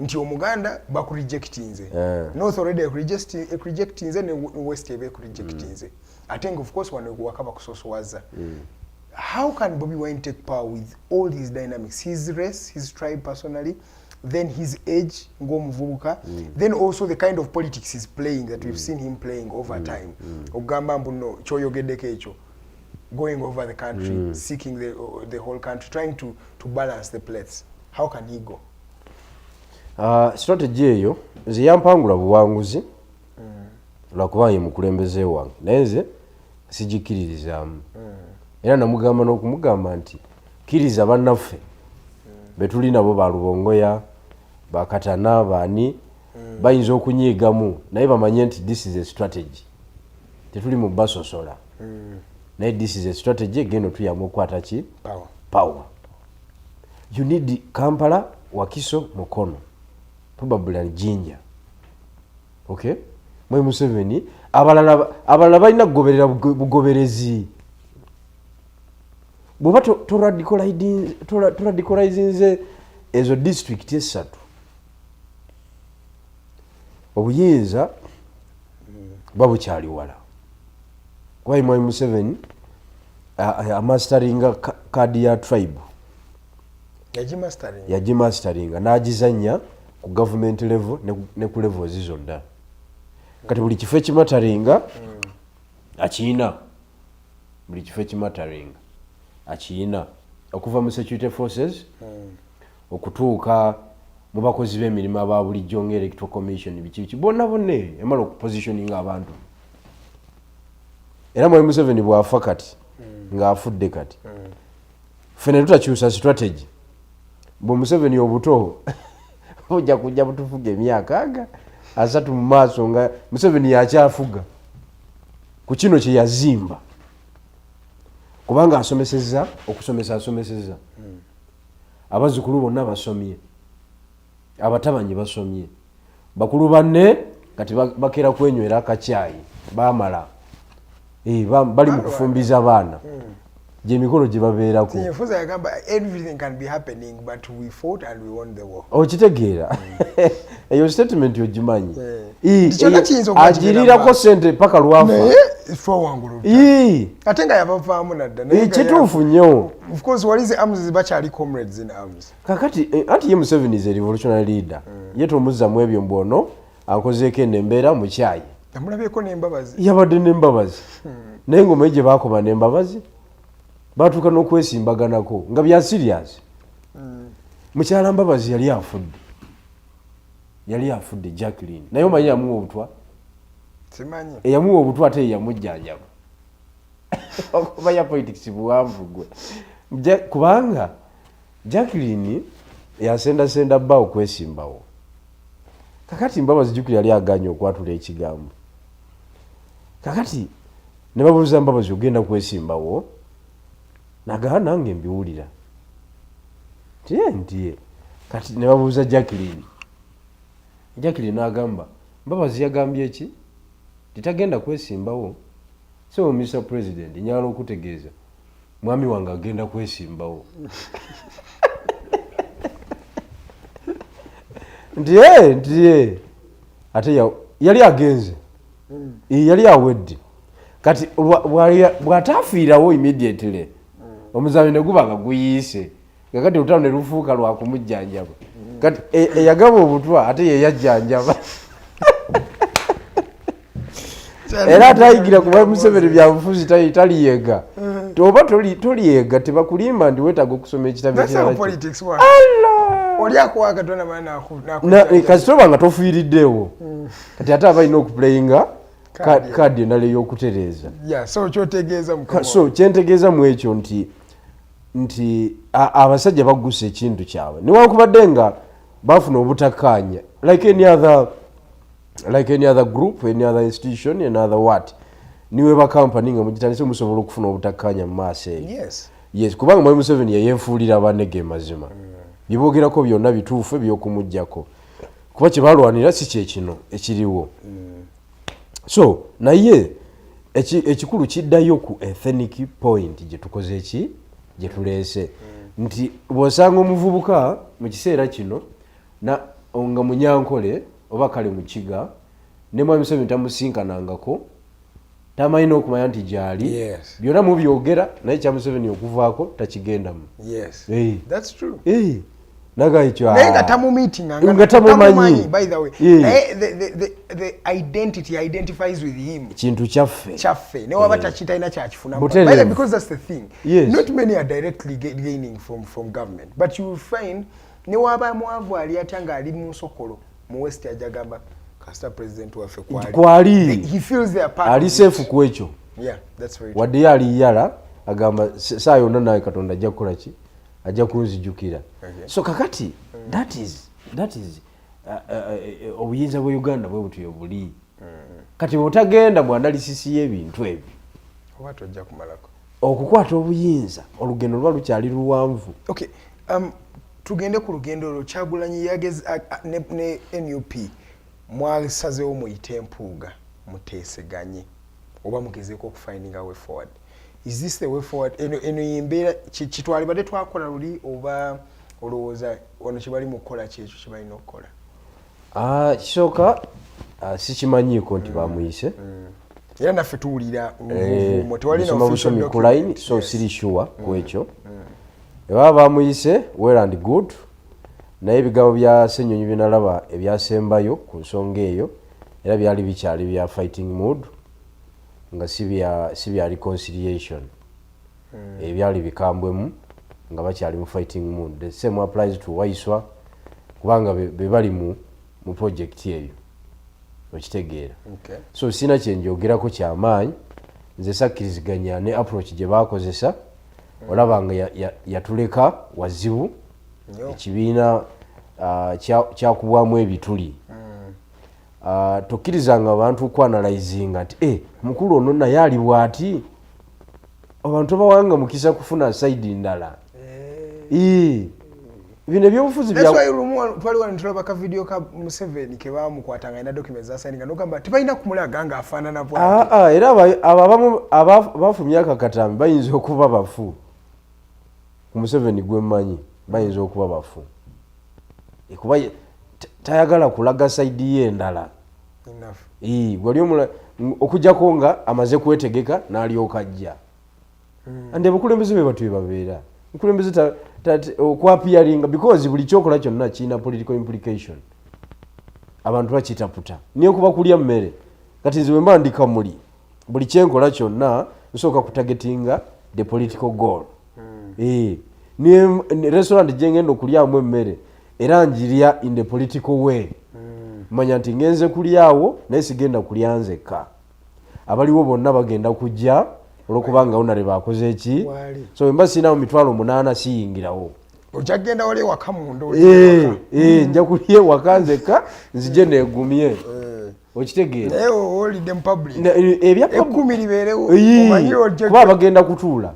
S5: Nti Omuganda baku rejectinze. North already rejectinze ne West ebe rejectinze. I think of course one wakaba kusosowaza. How can Bobi Wine take power with all these dynamics? His race, his tribe personally, then his age, Ngomuvubuka, then also the kind of politics he's playing that we've seen him playing over time. Ogamba mbuno choyogedeke echo. going over the country, seeking the whole country, trying to balance the plates. How can he go?
S6: Strategy eyo nze yampangula buwanguzi lwakuba ye mukulembeze wange naye nze sigikiririzaamu era namugamba n'okumugamba nti kkiriza bannaffe betuli nabo balubongoya bakatana baani bayinza okunyiigamu naye bamanye nti this is a strategy tetuli mu basosola naye this is a strategy egenda otuyamba okukwata ki power. You need Kampala, Wakiso, Mukono, probably Jinja. Okay? Mwe Museveni abalala balina kugoberera bugoberezi bwoba toradicalizinze ezo district esatu obuyinza babukyali wala kuba mwe Museveni amasteringa kadi ya tribe yagimasteringa n'agizanya ku government level ne ku levels zonna kati buli kifo ekimataringa akiina buli kifo ekimataringa akiina okuva mu security forces okutuuka mu bakozi b'emirimu aba bulijjo nga electoral commission biki bonna emala okupositioninga abantu era Mwai Museveni bw'afa kati ng'afudde kati ffene tutakyusa strategy bwe Museveni obuto ojja kujja butufuga emyaka aga asatu mu maaso nga Museveni yakyafuga ku kino kye yazimba kubanga asomeseza abazzukulu bonna basomye abatabanyi basomye bakulu banne kati bakera kwenywera akacyayi bamala bali mu kufumbiza baana gyemikolo gye babeerako okitegeera eyo statement ogimanyi agirirako sente paka lwafa kituufu nnyo kakati anti ye Museveni is a revolutionary leader ye tomuzzamu ebyo mbono ankozeeko enembeera mu kyayi yabadde n'embabazi naye ngoma gye baakoba n'embabazi batuuka n'okwesimbaganako nga bya serious mukyala Mbabazi yali afudde Jacqueline naye omanyi yamuwa obutwa eyamuwa obutwa ate yamujjanjaba okuba ya politics buwanvu gwe kubanga Jacqueline yasendasenda bba okwesimbawo kakati Mbabazi jjukira yali aganye okwatula ekigambo kakati ne babuuza Mbabazi ogenda kwesimbawo nagaa nange mbiwulira ndiye kati ne babuuza Jacqueline n'agamba Mbabazi yagambye eki titagenda kwesimbawo so Mr. President nyala okutegeeza mwami wange agenda kwesimbawo ndiye ate yali agenze yali awedde kati bw'ataafiirawo immediately omuzaabi ne guba nga guyiise kakati olutalo ne lufuuka lwakumujjanjaba kati eyagaba obutwa ate yeyajjanjaba era atayigira ku Mwai Museveni byabufuzi taliyega oba toliyega tebakulimba ndi weetaaga okusoma ekitabo kasi toba nga tofiiriddewo kati ate aba alina okuplayinga kadi endala ey'okutereeza so kyentegeeza mu ekyo nti abasajja bagusa ekintu kyabwe newankubadde nga bafuna obutakkaanya like any other group, any other institution, any other what niwe ba company nga mugitandise musobola okufuna obutakkaanya mu maaso eyo yes kubanga Mwai Museveni yeyenfuulira abanege mazima biboogerako byonna bituufu eby'okumuggyako kuba kye balwanira si kyekino ekiriwo so naye ekikulu kiddayo ku ethnic point gye tukoze eki gye tuleese nti bw'osanga omuvubuka mu kiseera kino nga Munyankole oba kale mu Kiga ne Mwai Museveni tamusinkanangako tamanyi n'okumanya nti gyali byonna mubyogera naye kya Museveni okuvaako takigendamu nagaichwa
S5: nenga tamu meeting
S6: nga tamumanyi
S5: by the way the identity identifies with him
S6: kintu kyaffe
S5: ne wabata chitaina kyakifuna by the because that's the thing not many are directly gaining from government but you will find ne waba mwavu ali atanga ali mu Sokolo mu West ajagamba Kasita president waffe
S6: kwali
S5: he feels they are part
S6: ali safe kwecho
S5: yeah that's very
S6: wadde yali yala agamba saa yonna naye Katonda ajja kukola ki ajja kunzijukira so kakati that is obuyinza bwa Uganda bwe butuyo buli kati otagenda mu analysis y'ebintu ebyo
S5: watu ajja kumalako
S6: okukwata obuyinza olugendo lwa lukyali luwanvu
S5: okay tugende ku lugendo lwo Kyagulanyi yageze ne NUP mwasazeewo muyite empuuga muteeseganye oba mugezeeko okufindinga way forward is this the way forward eno yembeera kitwalibadde twakola luli oba olowooza ono kibali mu kukola kyekyo kibalina okukola
S6: kisooka sikimanyiiko nti bamuyise
S5: era naffe tuwulira
S6: tewalina so siri sure ku ekyo eba bamuyise well and good naye ebigambo bya Ssenyonyi binalaba ebyasembayo ku nsonga eyo era byali bikyali bya fighting mood nga si bya reconciliation ebyali bikambwemu nga bakyali mu fighting mood the same applies to Waiswa kubanga be bali mu project eyo okitegeera so sina kyenjogerako kyamaanyi nze sakkiriziganya ne approach gye bakozesa olaba nga yatuleka wazibu ekibiina kyakubwamu ebituli tokkirizanga abantu okwanalizinga nti mukulu ono naye ali bw'ati abantu bawanga mukisa kufuna saidi ndala bino ebyobufuzi
S5: twaliwo nitulaba ka video ka Museveni ke bamukwatanga ina documents zasayininga nogamba tebalina kumulaga nga afaanana bw'ati
S6: era abo abafumya akakatambi bayinza okuba bafu ku Museveni gwemmanyi bayinza okuba bafu kuba tayagala kulaga saidi ye endala gwali okujjako nga amaze kwetegeka n'alyoka ajja andi abakulembeze be batu bebabeera okulembeze okwapiyaringa because buli kyokola kyonna kirina political implication abantu bakitaputa niyo kuba kulya mmere kati nze bwemba ndika muli buli kyenkola kyonna nsooka kutagetinga the political goal ni restaurant jengendo kulyamu emmere era njirya in the political way manya nti ngenze kulyawo naye sigenda kulya nzekka abaliwo bonna bagenda kujja olwokubanga onale bakoze eki so emba sinawo mitwalo 8 siyingirawo
S5: ojagenda wali waka mundo
S6: nja kulya waka nzekka nzije negumye okitegeera
S5: olidde mu public
S6: ebya
S5: ekumi libeerewo omanyi
S6: kuba bagenda kutuula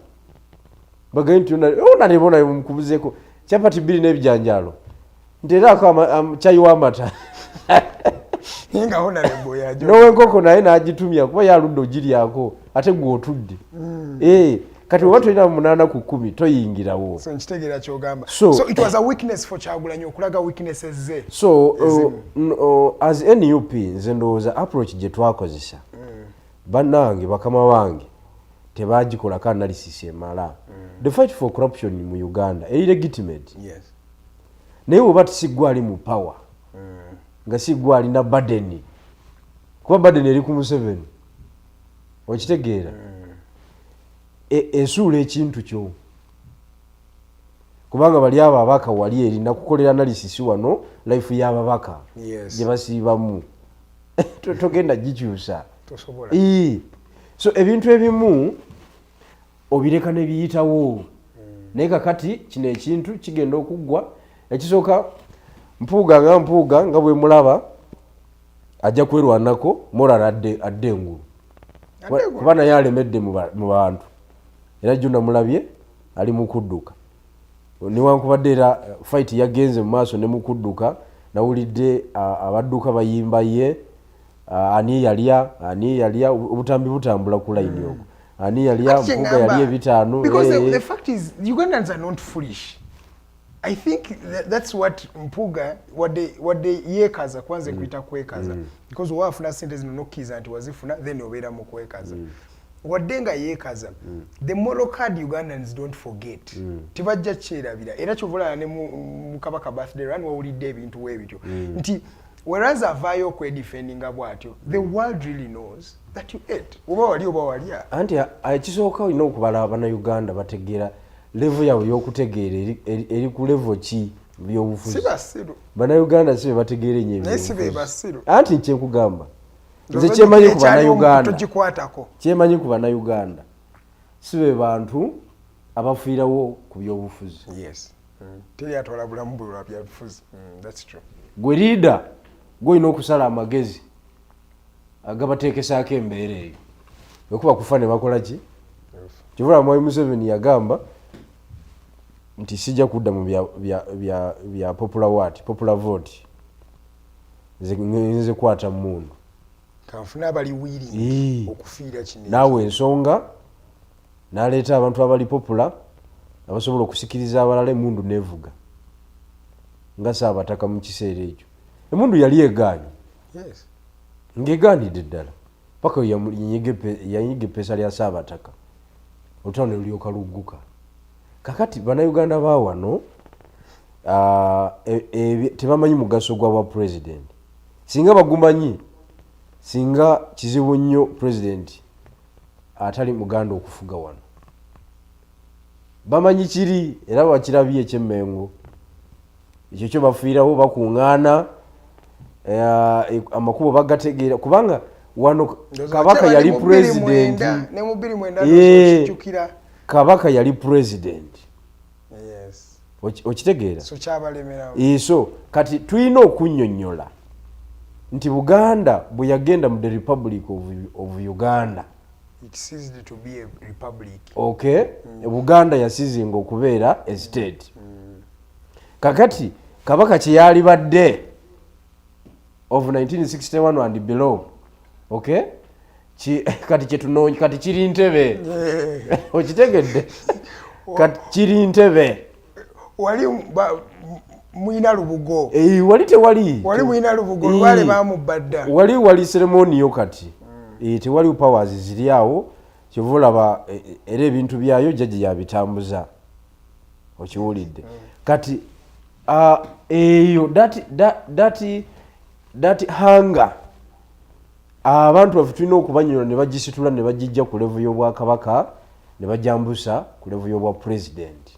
S6: bagenda nti onalebona mukubuzeko chapati 2 n'ebijanjalo nterako chai wamata
S5: Ninga hona lebo ya jo.
S6: Nowe nkoko naye nagitumya kuba yaludde ogiryako ate gwe otudde. Kati watu ina 8 ku 10 toyingirawo.
S5: So nkitegera kyogamba. So it was a weakness for Kyagulanyi okulaga weaknesses ze.
S6: So as NUP nze ndowooza approach gye twakozesa. Bannange bakama wange tebagikolako analysis emala. The fight for corruption mu Uganda is legitimate.
S5: Yes.
S6: Naye oba tusigwa ali mu power. Nga sigwa ali na burden. Kuba burden eri ku Museveni. Okitegeera. Ensuula ekintu kyo. Kubanga bali ababaka wali eri nakukolera analysis wano life y'ababaka.
S5: Yes.
S6: Gye basiibamu. Togenda gikyusa.
S5: Tosobola.
S6: So ebintu ebimu obireka ne biyitawo. Naye kakati kino ekintu kigenda okuggwa ekisooka mpuuga nga bwe mulaba ajja kwerwanako morala adde engulu. Kuba naye alemedde mu bantu. Era jjuna mulabye ali mu kudduka. Niwankubadde era fight yagenze mu maaso ne mu kudduka nawulidde abadduka bayimba ye ani yalya obutambi butambula ku line okwo. Ani yalya mpuuga yalya ebitaano.
S5: Because the fact is Ugandans are not foolish. I think that's what mpuga what they yekaza kwanze kuita kwekaza because wafuna sente zino nokiza anti wazifuna then obera mu kwekaza wadde nga yeekaza the moral card Ugandans don't forget tibajja kyerabira era kyovulana ne mu Kabaka birthday run wawulidde ebintu webityo nti whereas avaayo okwedefendinga bwatyo the world really knows that you ate oba walya
S6: anti ekisooka olina okubala abannayuganda bategeera level yaabwe y'okutegeera eri ku level ki byobufuzi
S5: si basiru
S6: bannayuganda si be bategeera enyo
S5: naye si be basiru
S6: anti nkyekugamba nze kyemanyi ku bannayuganda
S5: tugikwatako
S6: kyemanyi ku bannayuganda si be bantu abafiirawo ku byobufuzi
S5: yes teri atwala bulamu bwe lwa byabufuzi that's true
S6: gwe liida gwolina okusala amagezi agabateekesaako embeera eyo okuba kufa ne bakola ki kivula Mwai Museveni yagamba nti sijja kudda mu bya popular vote nze kwata mundu
S5: kanfuna abali willing okufiira kino
S6: naawe ensonga n'aleeta abantu abali popular abasobola okusikiriza abalala emundu nevuga nga Saabataka mu kiseera ekyo emundu yali egaanye ng'egaanidde ddala paka yanyiga eppeesa lya Saabataka olutalo ne lulyoka lugguka kakati bannayuganda ba wano tebamanyi mugaso gwa bwa president singa bagumanyi singa kizibu nnyo president atali muganda okufuga wano bamanyi kiri era bakirabye ekyemmengo ekyo kyo bafiirawo bakuŋŋaana amakubo bagategeera kubanga wano Kabaka yali president Kabaka yali president okitegeera so kati tulina okunnyonnyola nti Buganda bwe yagenda mu the Republic of Uganda
S5: it ceased to be a republic
S6: okay Buganda yasizinga okubeera a state kakati Kabaka kye yali badde of 1961 and below okay kati kyetunoonya kati kiri Ntebe okitegedde kati kiri Ntebe
S5: wali mwina lubugo
S6: wali tewali
S5: wali mwina lubugo lwale bamubadda
S6: wali ceremoniyo kati tewali powers ziri awo kyovulaba era ebintu byayo jjaji yabitambuza okiwulidde kati eyo that hunger abantu baffe tulina okubanyola ne bagisitula ne bagijja ku level y'obwakabaka ne bajambusa ku level y'obwa president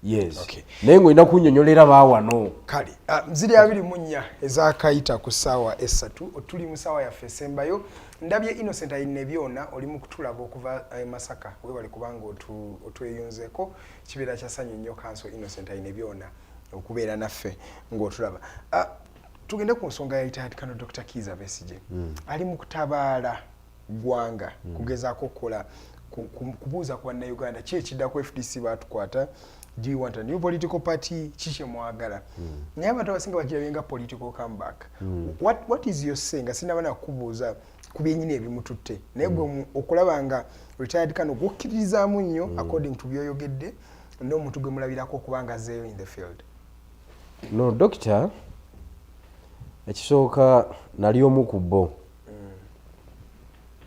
S6: yes naye ng'olina kunnyonnyolera baawano
S5: kale ziri 24 ezakayita ku ssaawa 3 tuli mu ssaawa yaffe esembayo ndabye Innocent ayina byona oli mu kutulaba okuva Masaka webali kubanga otweyunzeeko kibeera kyasanyu nnyo kanso Innocent ayina byona okubeera naffe ng'otulaba tugende ku nsonga yayita kano Dr. Kizza Besigye ali mu kutabaala ggwanga kugezaako okukola kubuuza ku bannayuganda ki ekiddako FDC baatukwata do you want a new political party kiki mwagala naye abantu abasinga bakirabyenga political comeback what is your say nga sinabana kubuuza ku byennyini ebimututte naye gwe okulaba nga retired kano gwokkiririzaamu nnyo according to byoyogedde n'omuntu gwe mulabirako okubanga azeeyo in the field
S6: no doctor ekisooka nali omu ku bo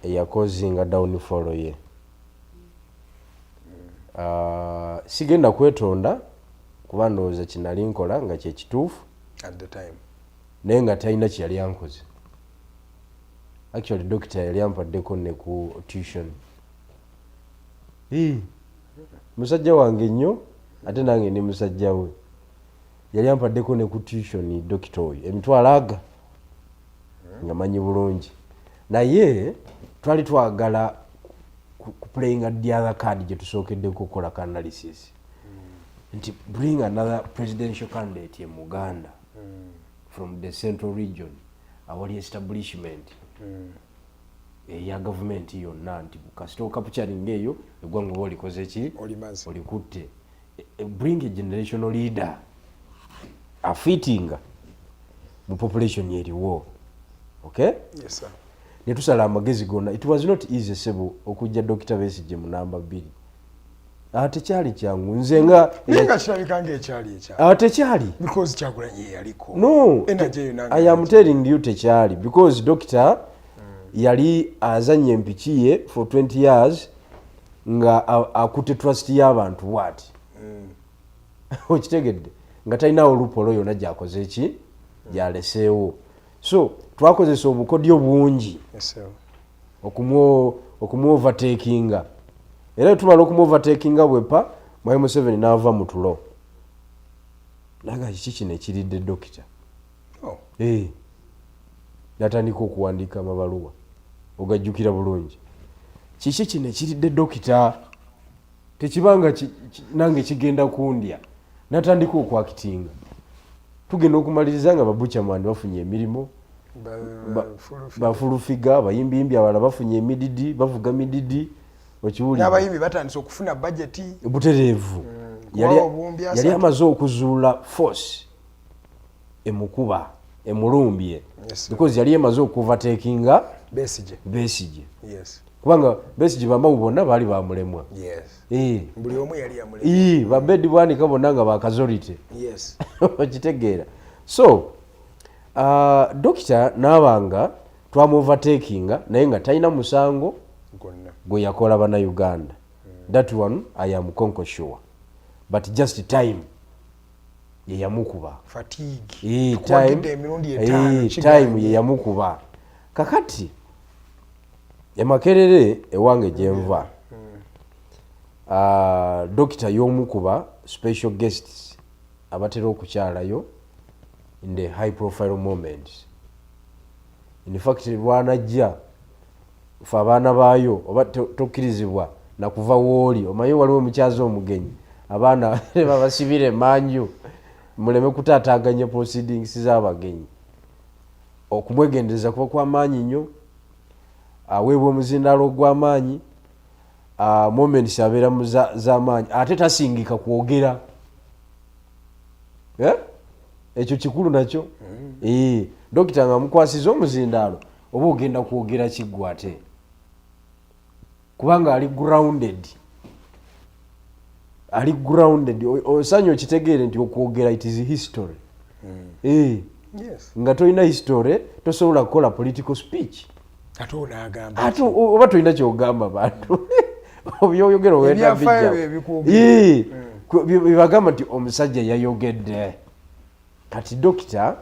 S6: eyakozinga downfall ye sigenda kwetonda kuba ndowooza kinali nkola nga kyekituufu
S5: at the time
S6: naye nga talina kyeyali ankoze actually doctor yali ampaddeko ne ku tuition musajja wange nnyo ate nange ndi musajja we yali ampaddeko ne ku tuition doctor oyo emitwalo aga nga manyi bulungi naye twali twagala kuplayinga the other card gye tusookeddeko okukola analysis nti bring another presidential candidate in Uganda from the central region awali establishment eya government yonna nti kasita okapucharinga eyo eggwanga oba olikoze ki olikutte bring a generational leader afitinga mu population yeriwo okay
S5: yes sir
S6: netusala amagezi gonna it was not easy sebo okujja Dr. Besigye mu namba 2 tekyali kyangu nze nga
S5: kirabikanga ekyali
S6: tekyali
S5: because Kyagulanyi yaliko
S6: no
S5: energy
S6: I am telling you tekyali because doctor yali azanye empiki ye for 20 years nga akute trust y'abantu wati okitegedde nga talinawo lupolo yonna gyakoze ki gyaleseewo. So twakozesa obukodyo bungi okumuovertakinga, era tumala okumuovertakinga bwepa Mwai Museveni n'ava mu tulo naga kiki kino ekiridde dokita natandika okuwandiika amabaluwa ogajjukira bulungi. Kiki kino ekiridde dokita tekibanga nange kigenda kundya, natandika okwakitinga. Tugenda okumaliriza nga babuchamani bafunye emirimu, bafulufiga abayimbiyimbi abalala bafunye emididi, bavuga mididi, okiwulira
S5: n'abayimbi batandise okufuna budgeti
S6: butereevu. Yali amaze okuzuula force emukuba emulumbye because yali emaze okuvatekinga Besigye. Kubanga Besigye bamawu bonna baali bamulemwa.
S5: Buli omu yali yamulemwa.
S6: Babedi bwanika bonna nga bakazolite. Okitegeera. So dokita n'abanga twamuovertakinga naye nga talina musango gwe yakola bannayuganda. That one I am conquer sure. But just time ye yamukuba.
S5: Fatigue.
S6: Time ye yamukuba. Kakati Makerere ewange gyenva dokita y'omukuba special guests abatera okukyalayo in the high profile moments. In fact lwanajja fe abaana baayo oba tokkirizibwa nakuva wooli omanyi waliwo omukyazi omugenyi abaana babasibire manju muleme kutaataaganya proceedings z'abagenyi okumwegendereza kuba kw'amaanyi nnyo. Aweebwa omuzindaalo gw'amaanyi, moments abeera z'amaanyi ate tasingika kwogera. Ekyo kikulu nakyo. Dokita nga mukwasiza omuzindaalo oba ogenda kwogera kiggwa ate kubanga ali grounded. Osanye okitegeere nti okwogera it is history. Nga tolina history tosobola kukola political speech. Oba tolina kyogamba bantu obyoyogera wenda bibagamba nti omusajja yayogedde. Kati dokita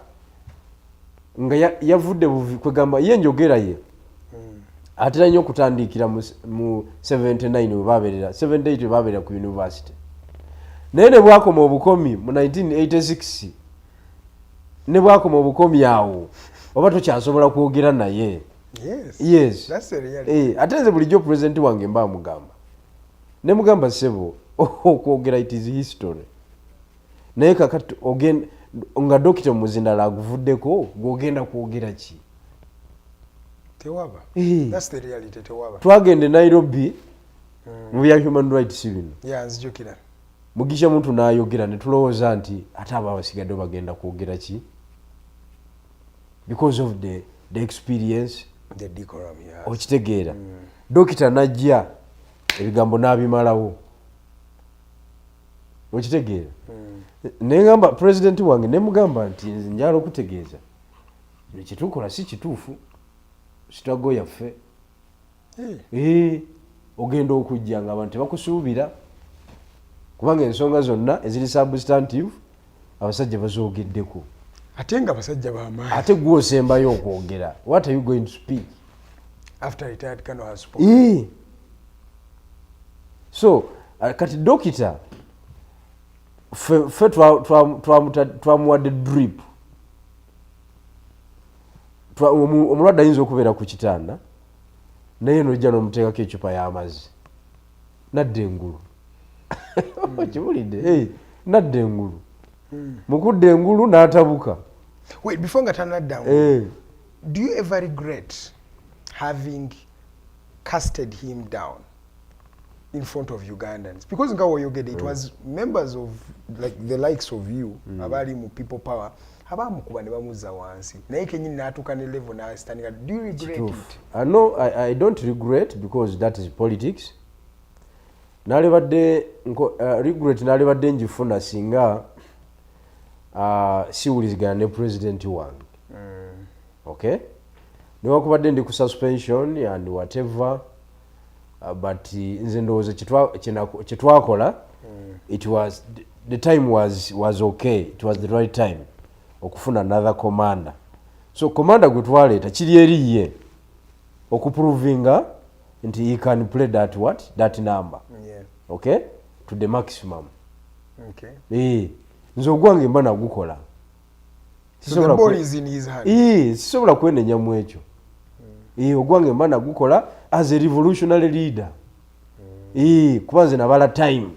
S6: nga yavudde buvi kwegamba ye njogera ye atera nnyo okutandikira mu 79 webabeerera 78 webabeerera ku university naye ne bwakoma obukomi mu 1986 ne bwakoma obukomi awo oba tokyasobola kwogera naye. Yes. Ate nze bulijjo president wange mba mugamba ne mugamba sebo okwogera it is history naye kakati nga dokita muzindala aguvuddeko gwogenda kwogera ki?
S5: Tewaba. That's the reality. Tewaba.
S6: Twagende Nairobi mu bya human rights bino.
S5: Nzijukira.
S6: Mugisha muntu n'ayogera ne tulowooza nti ate abo abasigadde bagenda kwogera ki? Because of the experience,
S5: the decorum.
S6: Okitegeera. Dokita najja ebigambo n'abimalawo. Okitegeera. Nengamba president wange ne mugamba nti nze njala okutegeeza ekitukola si kituufu struggle yaffe ogenda okujja nga abantu tebakusuubira kubanga ensonga zonna eziri substantive abasajja bazoogeddeko
S5: ate nga basajja b'amaanyi
S6: ate gwe osembayo okwogera. What are you going to speak
S5: after retired Kano has spoken?
S6: So kati dokita fe twamuwadde drip. Omulwadde ayinza okubeera ku kitanda naye nojja n'omuteekako ecupa y'amazzi nadda engulu. Okibulidde? Nadda engulu. Mukudda engulu n'atabuka.
S5: Wait, before nga tanadda engulu, do you ever regret having casted him down in front of Ugandans? Because it was members of like the likes of you, abali mu people power, abamukuba ne bamuzza wansi. Naye kenyini n'atuuka ne level na standing. Do you regret it?
S6: No, I don't regret because that is politics. Nalibadde regret nalibadde njifuna singa siwulizigana ne president wange. Okay? newakubadde ndi ku suspension and whatever but nze ndowooza kyetwakola it was the time was okay, it was the right time okufuna another commander. So commander gwe twaleeta kiri eri ye okuprovinga nti he can play that number, okay, to the maximum. Nze ogwange mba nagukola, sisobola kwenenyamu ekyo. Ogwange mba nagukola as a revolutionary leader. Kuba nze nabala time,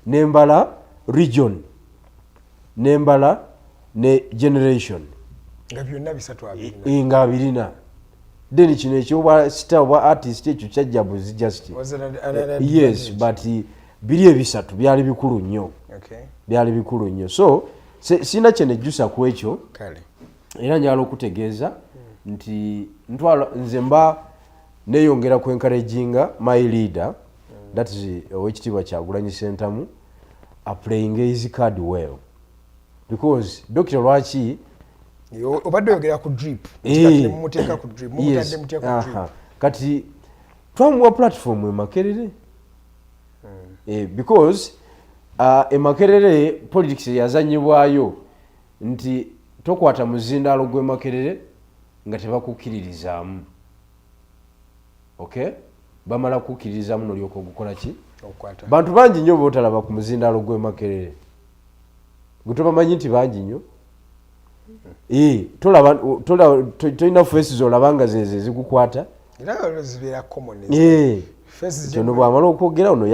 S6: nembala region, nembala ne generation nga abirina. Then kino ekyo star wa artist ekyo kyajja buzi just yes, but biri ebisatu byali bikulu nnyo, byali bikulu nnyo. So sina kyenejjusa ku ekyo era njala okutegeeza nti nze mba neyongera ku encouraginga my leader, that is owekitiibwa Kyagulanyi Ssentamu, playing his card well, because Dr. Lwaki
S5: obadde oyogera ku drip mumuteeka ku drip mumutadde muteeka ku drip
S6: kati twamuwa platform e Makerere because e Makerere politics yazanyibwayo nti tokwata muzindaalo gwe Makerere nga tebakukkiririzaamu, okay, bamala kukkiririzaamu nolyoka ogukola ki. Bantu bangi nnyo bootalaba ku muzindaalo gwe Makerere, gwe tobamanyi nti bangi nnyo. Tolina faces olabanga zeze zikukwata kyono bwamala okwogera ono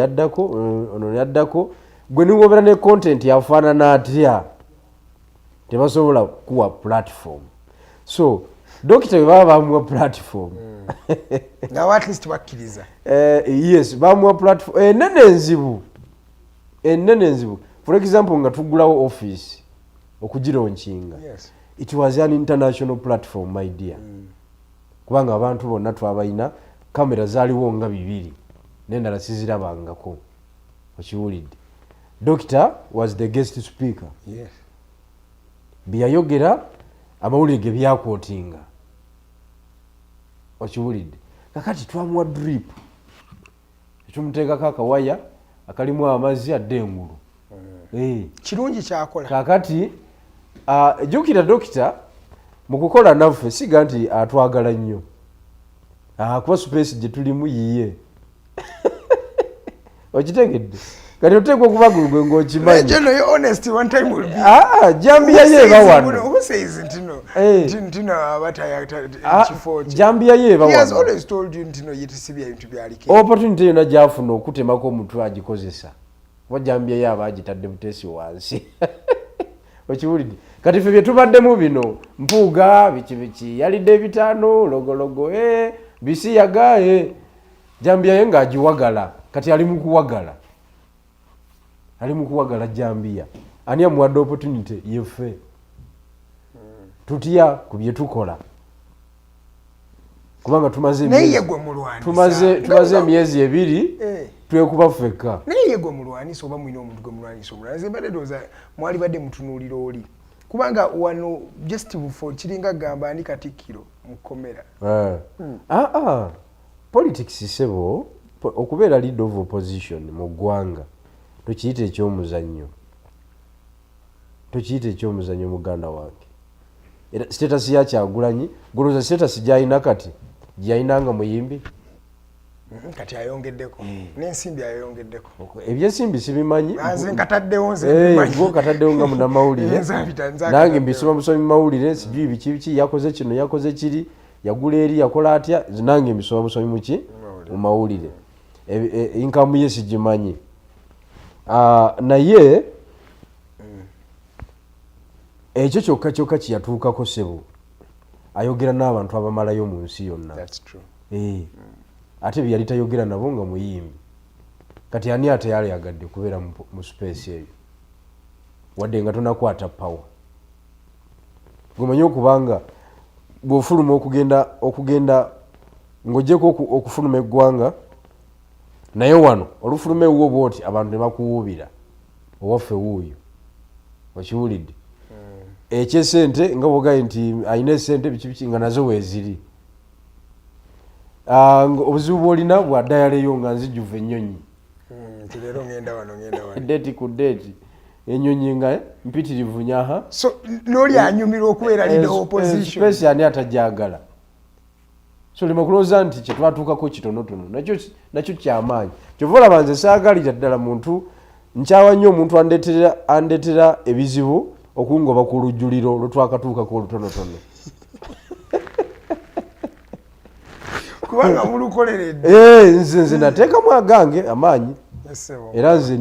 S6: yaddako gwe niwobera ne content yafaanana atya tebasobola kuwa platform. So dokita we baba bamuwa platform
S5: nawe at least bakkiriza
S6: yes bamuwa platform enene enzibu. For example nga tugulawo office okugironkinga, it was an international platform my dear, kubanga abantu bonna twabalina kamera zaaliwo nga 2 n'endala sizirabangako, okiwulidde. Doctor was the guest speaker, byayogera amawulire ge byakwotinga, okiwulidde. Kakati twamuwa drip ekyomuteekako akawaya akalimu amazzi adde engulu,
S5: kirungi kyakola.
S6: Kakati jukira dokita mu kukola naffe siga nti atwagala nnyo, kuba space gye tulimu yiye okitegedde kati oteekwa okuba gwe ng'okimanyi. Jambiya ye eba wano, jambiya ye eba wano. Opportunity yonna gyafuna okutemako omutwe agikozesa, kuba jambiya ye aba agitadde buteesi wansi okiwulidde. Kati ffe bye tubaddemu bino mpuuga biki yalidde ebitaano logologo bisiyaga jambiya ye ng'agiwagala. Kati ali mu kuwagala jambiya. Ani amuwadde opportunity? Yeffe. Tutya ku bye tukola kubanga tumaze emyezi 2 twekuba ffekka.
S5: Naye gwe mulwanisa oba mwina omuntu gwe mulwanisa omulala mbadde ndowooza mwali badde mutunuulira oli, kubanga wano just before kiringa gamba ani Katikkiro mu kkomera.
S6: Politics sebo okubeera leader of opposition mu ggwanga tokiyita ekyomuzannyo muganda wange. Era status ya Kyagulanyi goloza status gy'alina kati gy'alinanga muyimbi
S5: kati ayongeddeko n'ensimbi ayongeddeko.
S6: Ebyensimbi sibimanyi,
S5: nkataddewo
S6: nga munnamawulire nange mbisoma musomi mawulire sijui biki yakoze kino yakoze kiri yagula eri yakola atya, nange mbisoma musomi muki mu mawulire. Inkamu ye sigimanyi, naye ekyo kyokka kyeyatuukako sebo ayogera n'abantu abamalayo mu nsi yonna. Ate bye yali tayogera nabo nga muyimbi. Kati ani ate yali yagadde kubeera mu space eyo wadde nga tonakwata power. Gwemanyi okubanga bw'ofuluma okugenda ng'ogyeko okufuluma eggwanga naye wano olufuluma ewuwo bwoti abantu ne bakuwuubira owaffe wuuyo, okiwulidde. ekyesente nga bwogaye nti ayina esente biki nga nazo weeziri. Obuzibu bwolina bwadayaleyo nga nzijuva ennyonyi
S5: leero ngenda wano
S6: deeti ku deeti ennyonyi nga mpitirivu nyaha
S5: so n'oli anyumirwa okubeera leader opposition
S6: space ani atajagala so lima kulowooza nti kyetwatuukako kitonotono nakyo kyamaanyi kyova olaba nze saagalira ddala muntu nkyawa nnyo omuntu andetera ebizibu okungoba ku lujjuliro lwetwakatuukako olutonotono
S5: kubanga mulukoleredde
S6: nze nateekamu agange amaanyi era nze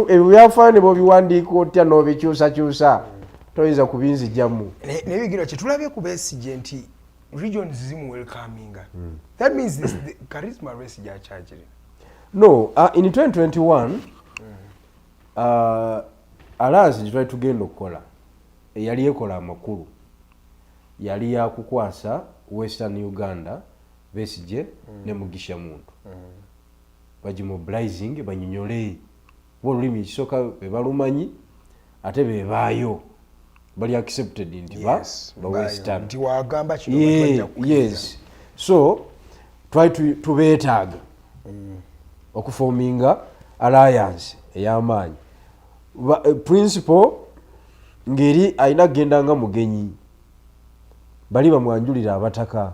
S6: ebyafaayo ne bwobiwandiika otya n'obikyusakyusa toyinza kubinzijjamu
S5: naye bigirwa kyetulabye ku Besigye nti regions zimu welcominga that means the charisma race gyachagire
S6: no in 2021 alliance gye twali tugenda okukola eyali ekola amakulu yali yakukwasa Western Uganda Besigye ne Mugisha Muntu bagimobilizing banyonyole olulimi ekisooka bebalumanyi ate bebaayo bali accepted nti ba Western
S5: nti wagamba kino
S6: yes so try tubeetaaga okuforminga alliance ey'amaanyi principle ngeri ayina kugenda nga mugenyi bali bamwanjulira abataka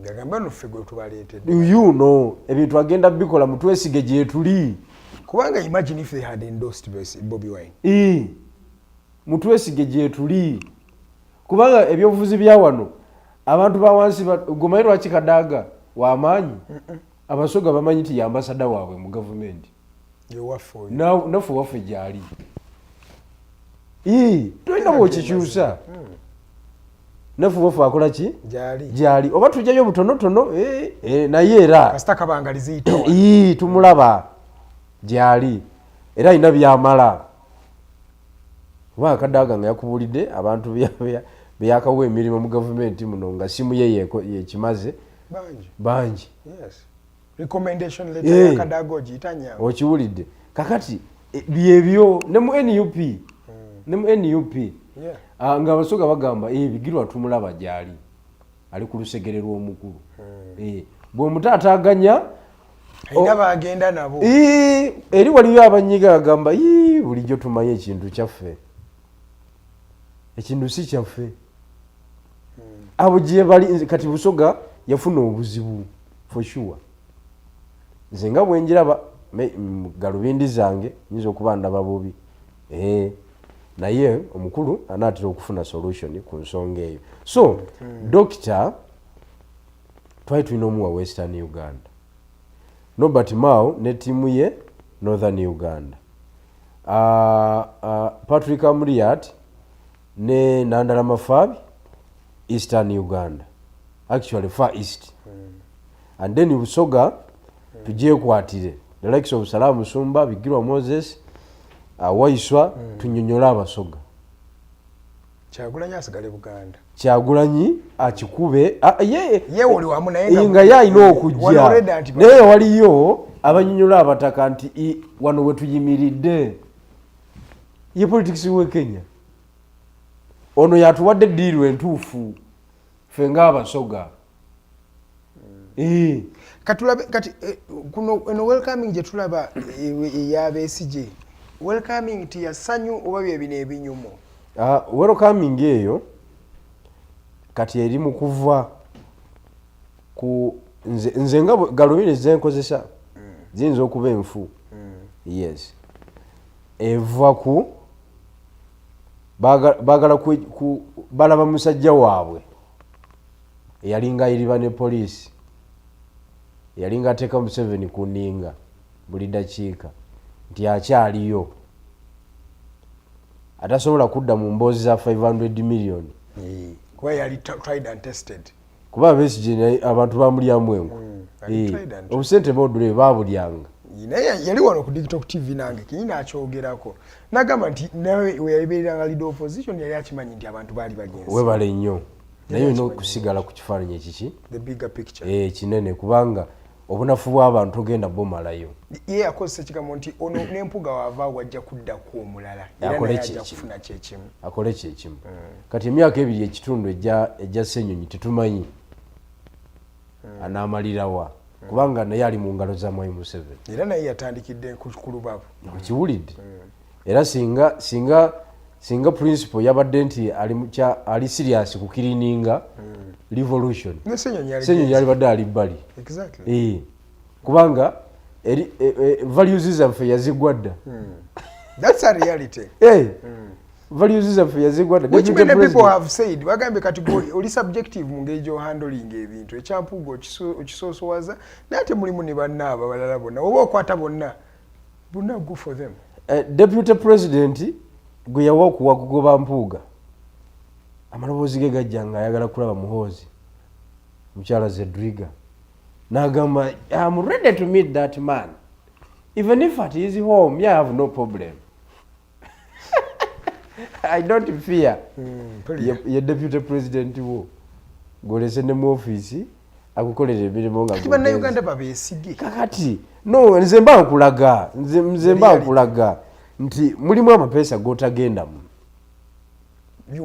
S5: yagamba noffe gwe tubaleetedde
S6: ebintu agenda bikola mutwesige gye tuli
S5: kubanga imagine if they had endorsed Bobi Wine
S6: mutwesige gye tuli kubanga ebyobufuzi bya wano abantu ba wansi gomairo lwaki Kadaga w'amaanyi abasoga bamanyi ti ambassador waabwe mu government naffe waffe gyali tolina bwokikyusa naffe waffe akola ki gyali oba tujjayo butonotono naye era tumulaba gyali era alina byamala kuba Kadaga nga yakubulidde abantu byakawa emirimu mu gavumenti muno nga simu ye yekimaze bangi okiwulidde kakati byebyo ne mu NUP nga abasoga bagamba bigirwa tumulaba gyali ali ku lusegere lw'omukulu bw'omutaataganya
S5: bagenda nabo
S6: eri waliyo abanyiga agamba bulijjo tumanye ekintu kyaffe ekintu si kyaffe abo gye bali kati Busoga yafuna obuzibu for sure nze nga bwenjiraba galubindi zange nyinza okuba ndaba bubi naye omukulu anaatera okufuna solution ku nsonga eyo so Doctor twali tulina omuwa Western Uganda Nobert Mao ne tiimu ye Northern Uganda Patrick Amuriat ne Nandala Mafabi Eastern Uganda actually Far East and then Busoga tugyekwatire the likes of Salamu Sumba Bigirwa Moses Waiswa tunyonyola abasoga
S5: Kyagulanyi asigale Buganda
S6: Kyagulanyi akikube
S5: ye oli wamu naye
S6: nga yalina okujja naye waliyo abanyonyola abataka nti wano we tuyimiridde ye politics we Kenya ono yatuwadde ddiiru entuufu ffe ng'abasoga
S5: katulabe kati kuno eno welcoming gye tulaba ya Besigye welcoming ti yasanyu oba bye bino ebinyumo
S6: welcoming eyo kati eri mu kuva ku nze nga galubindi zenkozesa ziyinza okuba enfu yes eva ku bagala balaba musajja waabwe eyalinga ayiriba ne poliisi yalinga ateeka Museveni ku nninga buli dakiika nti akyaliyo atasobola kudda mu mboozi za 500 million
S5: kuba yali tried and tested
S6: kuba Besigye abantu bamulyamu enku obusente bodule babulyanga
S5: naye yali wano ku Digital TV nange kinyina akyogerako nagamba nti nawe weyabeeranga leader opposition yali akimanyi nti abantu baali bagenzi
S6: webale nnyo naye olina okusigala ku kifaananyi ekiki
S5: the bigger picture
S6: kinene kubanga obunafu bw'abantu ogenda bumalayo.
S5: Ye yakozesa ekigambo nti ono n'empuga wava wajja kuddako omulala era naye ajja kufuna kyekimu.
S6: Akole kyekimu. Kati emyaka 2 ekitundu ejja Ssenyonyi tetumanyi anaamalirawa kubanga naye ali mu ngalo za Mwai Museveni.
S5: Era naye yatandikidde ku lubabu.
S6: Okiwulidde? Era singa principle yabadde nti ali serious ku kirininga revolution. Ssenyonyi alibadde ali bbali.
S5: Exactly.
S6: Kubanga values zaffe yazigwa dda.
S5: That's a reality.
S6: Values zaffe yazigwa dda.
S5: Which many people have said bagambe kati oli subjective mu ngeri gyo handling ebintu ekyampugo okisoosowaza nate mulimu ne bannaaba balala bonna oba okwata bonna good for them.
S6: Deputy President gwe yawa okuwa kugoba mpuuga amaloboozi ge gajja nga ayagala kulaba Muhoozi mukyala Zedriga n'agamba I'm ready to meet that man even if at his home I have no problem. I don't fear. Ye Deputy President wo golese ne mu office akukolera emirimu nga
S5: Bannayuganda babeesige
S6: kakati no nze mba nkulaga nti mulimu amapeesa g'otagenda mu.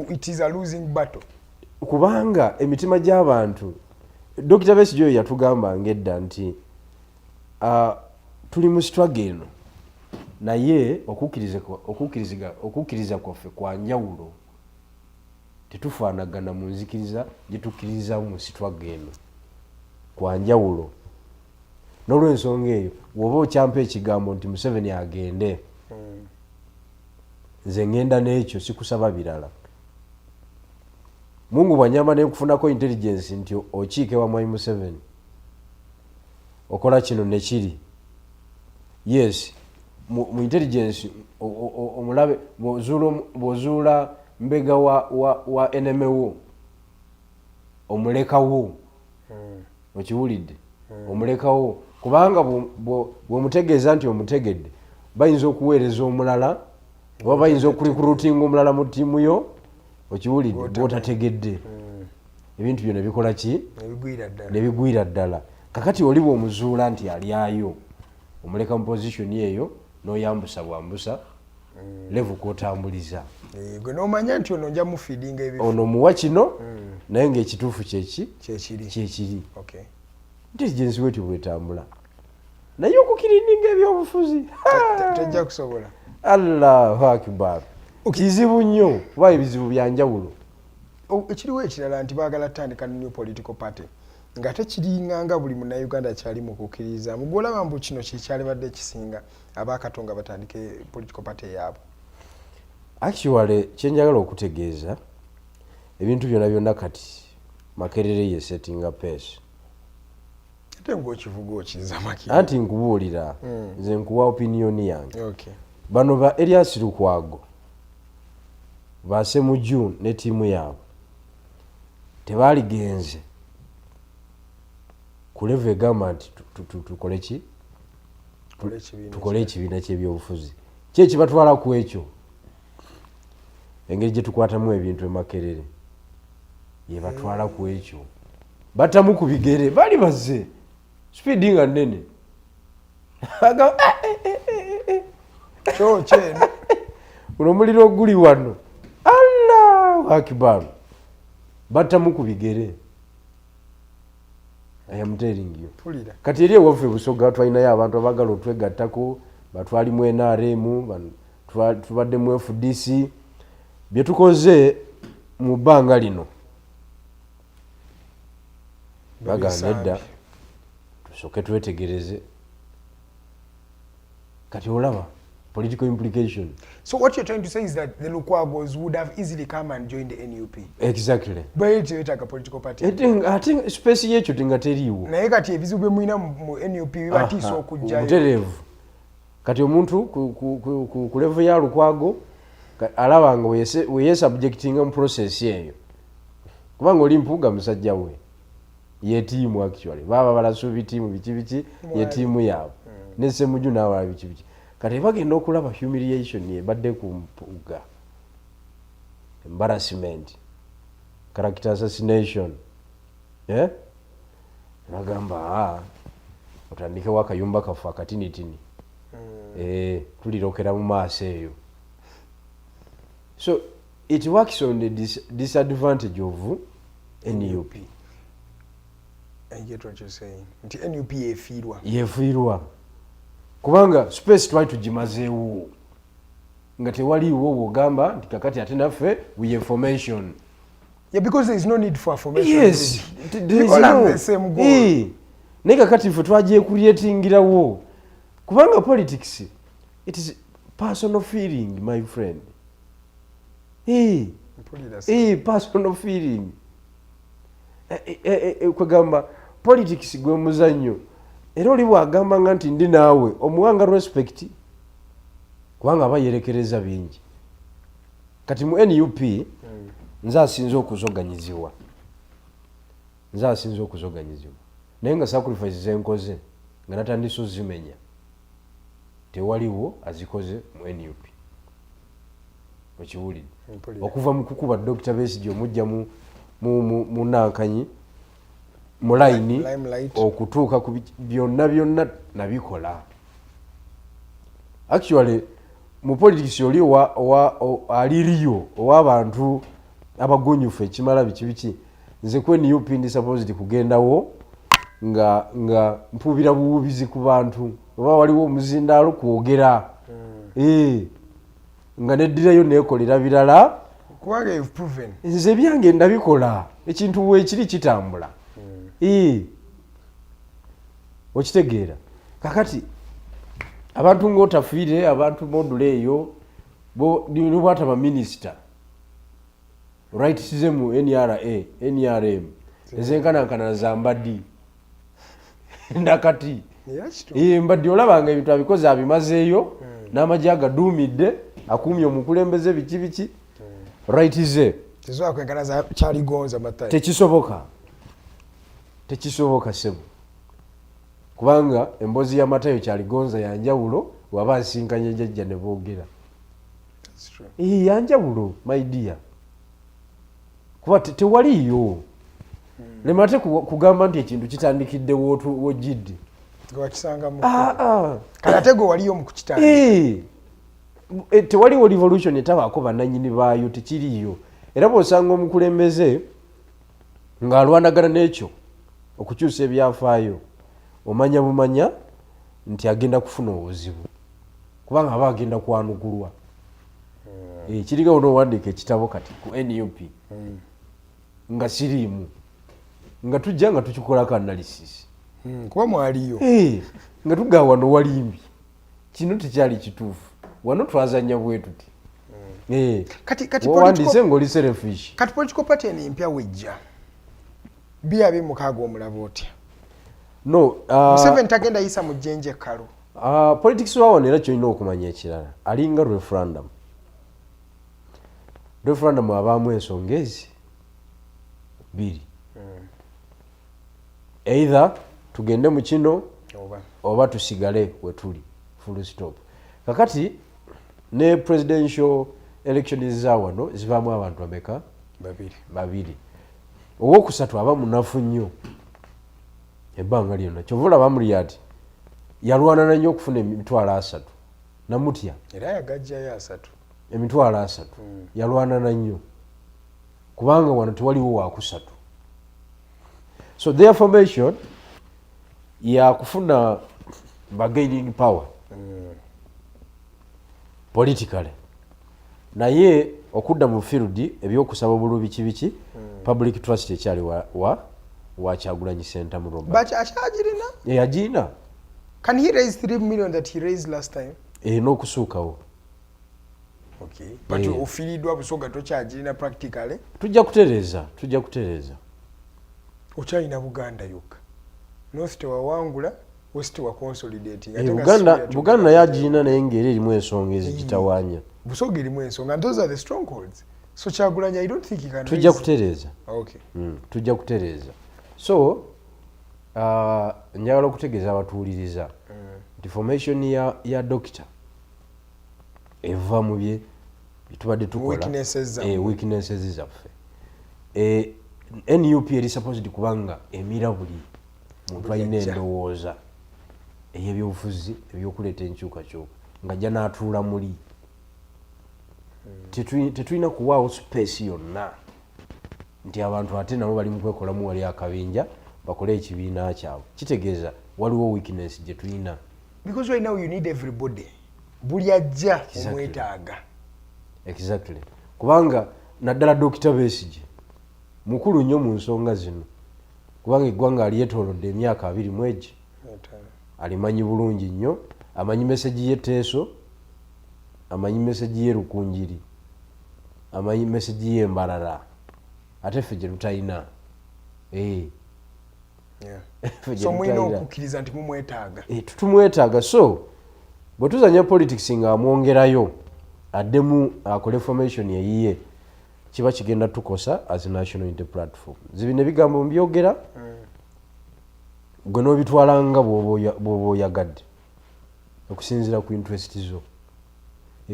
S5: It is a losing battle.
S6: Kubanga emitima gy'abantu Dr. Besigye yatugamba ngedda nti tuli mu struggle eno naye okukkiriza kwaffe kwa njawulo tetufaanagana mu nzikiriza gye tukkiriza mu struggle eno kwa njawulo. N'olw'ensonga eyo woba okyampa ekigambo nti Museveni agende nze ngenda n'ekyo sikusaba birala. Mungu bwanyamba n'ekufunako intelligence nti okiike wa Mwai Museveni okola kino ne kiri. Yes, mu intelligence omulabe bw'ozuula mbega wa NMO omulekawo okiwulidde omulekawo kubanga bw'omutegeeza nti omutegedde bayinza okuweereza omulala oba bayinza okurekrutinga omulala mu ttiimu yo okiwulidde bw'otategedde ebintu byonna bikola ki ne bigwira ddala. Kakati oli bw'omuzuula nti alyayo omuleka mu position eyo n'oyambusa bwambusa level kwotambuliza
S5: gwe n'omanya nti ono nja mu feeding ebyo
S6: ono muwa kino naye ng'ekituufu kyekiri. Intelligence wetyo bwetambula naye okukirininga ebyobufuzi
S5: tejja kusobola.
S6: Allahu akbar. Kizibu nnyo kuba ebizibu bya njawulo.
S5: Ekiriwo ekirala nti baagala tandika new political party nga tekiringanga buli munnayuganda kyali mu kukkiriza mugolaba mbu kino kyekyalibadde kisinga abaakatonga batandike political party yaabwe.
S6: Actually kyenjagala okutegeeza ebintu byonna kati Makerere ye settinga pace.
S5: Ate ng'okivuga okiza Makerere.
S6: Anti nkubuulira nze nkuwa opinion yange. Bano ba Elias Lukwago baase mu June ne ttiimu yaabwe tebaaligenze ku level egamba nti tukole ki tukole ekibiina ky'ebyobufuzi ki ekibatwala ku ekyo engeri gye tukwatamu ebintu e Makerere ye batwala ku ekyo batamu ku bigere bali bazze speedi nga nnene
S5: kyeno
S6: guno omuliro oguli wano Allahu akbar batamu ku bigere. I am telling you. Kati eri ewaffe Busoga twalinayo abantu abagala otwegattako batwali mu NRM tubadde mu FDC bye tukoze mu bbanga lino bagamba edda tusooke twetegereze kati olaba political implication.
S5: So what you're trying to say is that the Lukwagos would have easily come and joined the NUP.
S6: Exactly.
S5: But it's like a political party.
S6: I think space yecho tingateriwo.
S5: Naye kati ebizibu mwina mu NUP bibatiisa okujjayo.
S6: Muterevu. Kati omuntu ku level ya Lukwago alaba nga we subjectinga mu process eyo. Kubanga oli mpuuga musajja we. Ye team actually. Baba balasuubi team biki ye team yaabwe. Ne Ssemujju n'abalala biki. Kati bagenda okulaba humiliation ebadde ku mpuuga, embarrassment, character assassination, bagamba otandikewo akayumba kaffe akatinitini tulirokera mu maaso eyo. So it works on the disadvantage of NUP.
S5: I get what you're saying. Nti NUP
S6: yefiirwa kubanga space twali tugimazeewo nga tewaliiwo bwogamba nti kakati ate naffe we information.
S5: Yeah, because there is no need for information.
S6: Yes, there is
S5: the same goal.
S6: Naye kakati ffe twagyekulyetingirawo kubanga politics it is personal feeling, my friend. Personal feeling. Kwegamba politics gwe muzannyo era oli bwagambanga nti ndi naawe omuwanga respect kubanga aba yerekereza bingi. Kati mu NUP nze asinza okuzoganyizibwa naye nga sacrifice zenkoze nga natandise ozimenya tewaliwo azikoze mu NUP. Okiwulidde okuva mu kukuba Dr. Besigye omujja mu Nankanyi mu layini okutuuka ku byonna nabikola. Actually mu politics oli aliriyo ow'abantu abagonyufu ekimala biki nze ku NUP ndi supposed kugendawo nga mpubira buwubizi ku bantu oba waliwo omuzindaalo kwogera nga neddirayo neekolera birala
S5: kubanga you've proven
S6: nze byange ndabikola ekintu weekiri kitambula. Okitegeera kakati abantu ng'otafiire abantu module eyo nibwata baminisita right size mu NRM ezenkanankana zambaddi ndakati mbadde olabanga ebintu abikoze abimazeeyo n'amagye agaduumidde akuumye omukulembeze biki right ze tekisoboka sebo kubanga emboozi y'amatayo Kyaligonza yanjawulo waba asinkanye jjajja ne boogera yanjawulo my dear kuba tewaliyo lemate kugamba nti ekintu kitandikidde wojidde
S5: kalatego waliyo mu kukitandika
S6: tewaliwo revolution etabaako bannannyini baayo tekiriyo era bw'osanga omukulembeze ng'alwanagana n'ekyo okukyusa ebyafaayo omanya bumanya nti agenda kufuna obuzibu kubanga aba agenda kwanugulwa. Kirigawo n'owandiika ekitabo kati ku NUP nga siriimu nga tujja nga tukikolako analysis
S5: kuba mwaliyo
S6: nga tugaa wano walimbi kino tekyali kituufu wano twazanya bwe tuti wandise ng'oli selfish.
S5: Kati political party empya wejja bya mukaaga omulaba otya?
S6: No,
S5: Museveni tagenda yisa mu jjenje kalo.
S6: Politics wawano era kyolina okumanya ekirala alinga referendum abaamu ensonga ezi bbiri either tugende mu kino oba tusigale wetuli full stop. Kakati ne presidential elections zawano zivaamu abantu ameka? Babiri. Owokusatu aba munafu nnyo ebbanga lyonna kyovula bamuli ati yalwana nnyo okufuna emitwalo 3 namutya
S5: era yagajjayo 3
S6: emitwalo 3 yalwana nnyo kubanga wano tewaliwo waakusatu. So their formation ya kufuna bargaining power politically naye okudda mu field ebyokusaba obululu biki public trust ekyali wa Kyagulanyi Center mu Robert.
S5: But achagirina?
S6: Agina.
S5: Can he raise 3 million that he raised last time?
S6: N'okusuukawo.
S5: Okay. But ofiridwa busoga tokyagirina practically?
S6: Tujja kutereeza.
S5: Okyalina Buganda yokka. North tewawangula, West tewa consolidating.
S6: Buganda yagirina naye ng'era erimu ensonga ezigitawaanya.
S5: Busoga erimu ensonga. And those are the strongholds. So Kyagulanyi, I don't think he can raise.
S6: Tujja kutereeza.
S5: Okay.
S6: Tujja kutereeza. So njagala okutegeeza abatuwuliriza nti formation ya doctor eva mu bye tubadde tukola weaknesses zaffe. NUP eri supposed kubanga emira buli muntu alina endowooza ey'ebyobufuzi ebyokuleeta enkyukakyuka ng'ajja n'atuula muli tetulina kuwaawo space yonna nti abantu ate nabo bali mu kwekolamu wali akabinja bakole ekibiina kyabwe kitegeeza waliwo weakness gye tulina
S5: because right now you need everybody buli ajja omwetaaga
S6: exactly kubanga naddala Dr. Besigye mukulu nnyo mu nsonga zino kubanga eggwanga alyetoolodde emyaka 2 mu egi alimanyi bulungi nnyo amanyi meseji y'etteeso amanyi meseji y'erukunjiri amanyi meseji y'embalala ate ffe gye tutalina
S5: so mwina okukkiriza nti mumwetaaga
S6: tutumwetaaga so bwe tuzanya politics nga amwongerayo addemu akole formation yeyiye kiba kigenda tukosa as a national unity platform zibino ebigambo mbyogera gwe n'obitwala nga bw'oba oyagadde okusinziira ku interest zo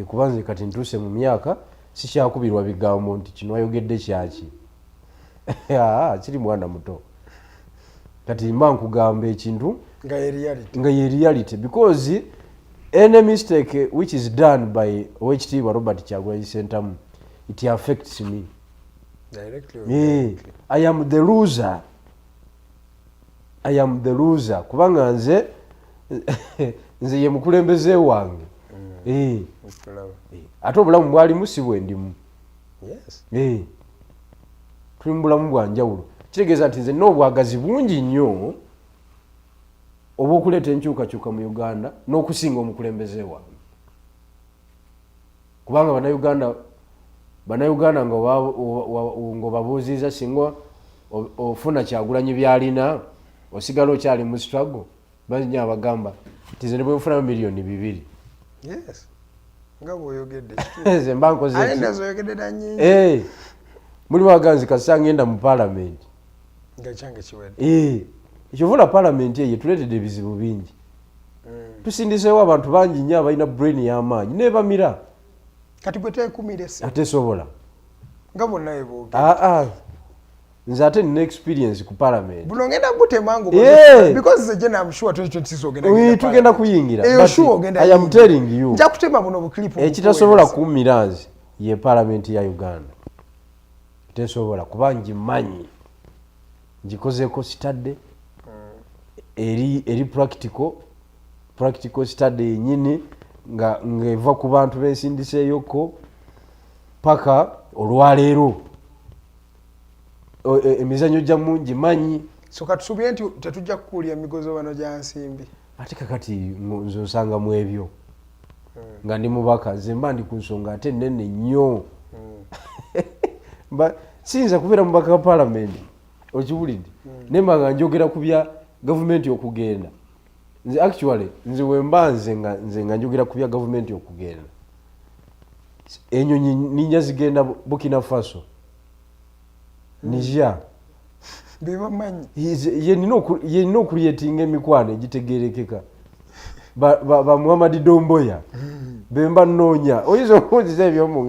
S6: kuba nze kati ntuuse mu myaka sikyakubirwa bigambo nti kino ayogedde kyaki kiri mwana muto kati mba nkugamba ekintu nga ye reality because any mistake which is done by Oweekitiibwa Robert Kyagulanyi Ssentamu it affects me directly. I am the loser kubanga nze ye mukulembeze wange ate obulamu bwalimu si bwendimu tuli mu bulamu bwa njawulo kitegeeza nti nze n'obwagazi bungi nnyo obw'okuleeta enkyukakyuka mu Uganda n'okusinga omukulembeze wange kubanga bannayuganda ng'obabuuziza singa ofuna Kyagulanyi byalina osigala okyali mu struggle bannya abagamba nti nze ne bwe nfuna miliyoni 2
S5: nga bw'oyogedde
S6: nze mba nkoze mulimu aganzi kasita ngenda mu palamenti ekyovula palamenti eyo tuleetedde ebizibu bingi tusindiseewo abantu bangi nnyo abalina brain y'amaanyi nebamira
S5: kati bwe tekumire
S6: ate sobola
S5: nga bonna eboogera
S6: nze ate nina experience ku palamenti
S5: buno ngenda butemangu because ze jena amshua 2026
S6: tugenda kuyingira I am telling you
S5: nja kutema buno buklipu
S6: ekitasobola kummira nze ye palamenti ya Uganda tesobola kuba ngimanyi ngikozeeko study eri practical study yenyini nga eva ku bantu bensindiseyoko paka olwaleero emizanyo gyamu ngimanyi
S5: so katusubire nti tetujja kukulya emigozo wano gya nsimbi
S6: ate kakati nze nsanga mu ebyo nga ndi mubaka nze mba ndi ku nsonga ate nnene nnyo siyinza kubeera mubaka wa palamenti okiwulidde nemba nga njogera ku bya gavumenti okugenda nze actually nze wemba nze nga njogera ku bya gavumenti okugenda enyonyi ninja zigenda Burkina Faso Niger
S5: bebamanyi
S6: yenina okuliyetinga emikwano egitegerekeka ba Muhammad Domboya bemba nnoonya oyinza okuwuziza ebyomu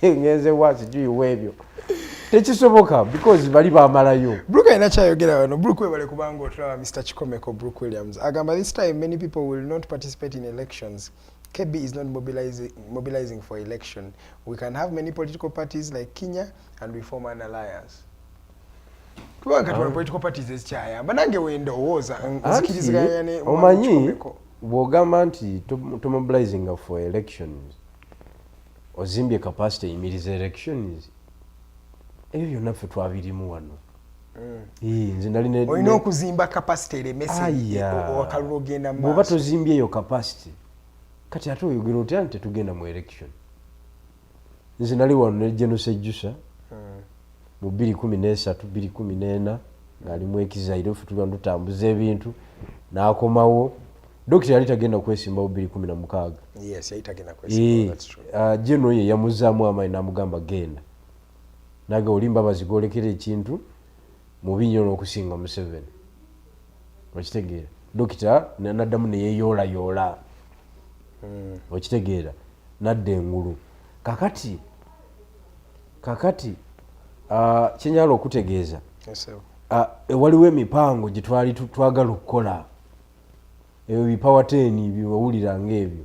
S6: ngenze wasijuyiwa ebyo tekisoboka because bali bamalayo
S5: Brooke alina kyayogera wano Brooke webale kubanga otulaba Mr. Chikomeko Brooke Williams agamba this time many people will not participate in elections. KB is not mobilizing for election. We can have many political parties like Kenya and we form an alliance. Kubanga tuna political parties ezikyayamba nange wendowooza nzikiriziganya ne
S6: omanyi bw'ogamba nti mobilizing for elections ozimbye capacity eyimiriza elections ebyo byonna ffe twabirimu wano nze nali
S5: olina okuzimba capacity eremesi wakalulu ogenda maaso
S6: bw'oba tozimbye eyo capacity kati ate oyogera otya nti tetugenda mu election nze nali wano ne General Sejjusa mu 2013 2014 ng'alimu ekizaire ffe tuba tutambuza ebintu n'akomawo Dokita yali tagenda kwesimbawo 2016
S5: yes yali tagenda kwesimbawo that's true
S6: General ye yamuzaamu amaanyi n'amugamba genda naga olimba bazigolekera ekintu mu binyono okusinga Museveni okitegeera Dokita naddamu ne yeeyoolayoola okitegeera nadda engulu kakati kyenyala okutegeeza waliwo emipango gye twali twagala okukola ebyo bipower 10 biwulira ng'ebyo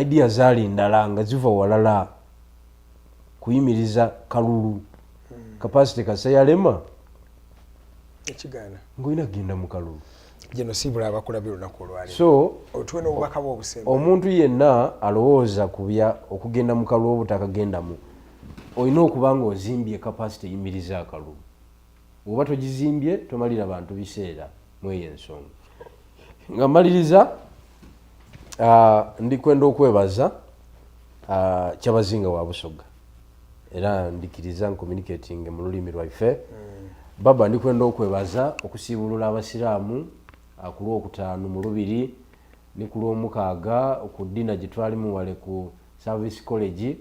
S6: idea zaali ndala nga ziva walala kuyimiriza kalulu capacity kasayalema
S5: ekigana
S6: ngoina genda mu kalulu
S5: jeno sibula abakulabira olunaku olwaleero
S6: so
S5: otwena obubaka bw'obusembe
S6: omuntu yenna alowooza kubya okugenda mu kalulu obutakagendamu olina okuba nga ozimbye capacity eyimiriza akalulu bw'oba togizimbye tomalira bantu biseera mweyo ensonga nga maliriza ndikwenda okwebaza Kyabazinga wa Busoga era ndikiriza communicating mu lulimi lwaffe baba ndikwenda okwebaza okusiibulula abasiraamu ku Lwokutaano mu Lubiri ne ku Lwomukaaga ku ddina gye twalimu wale ku Service College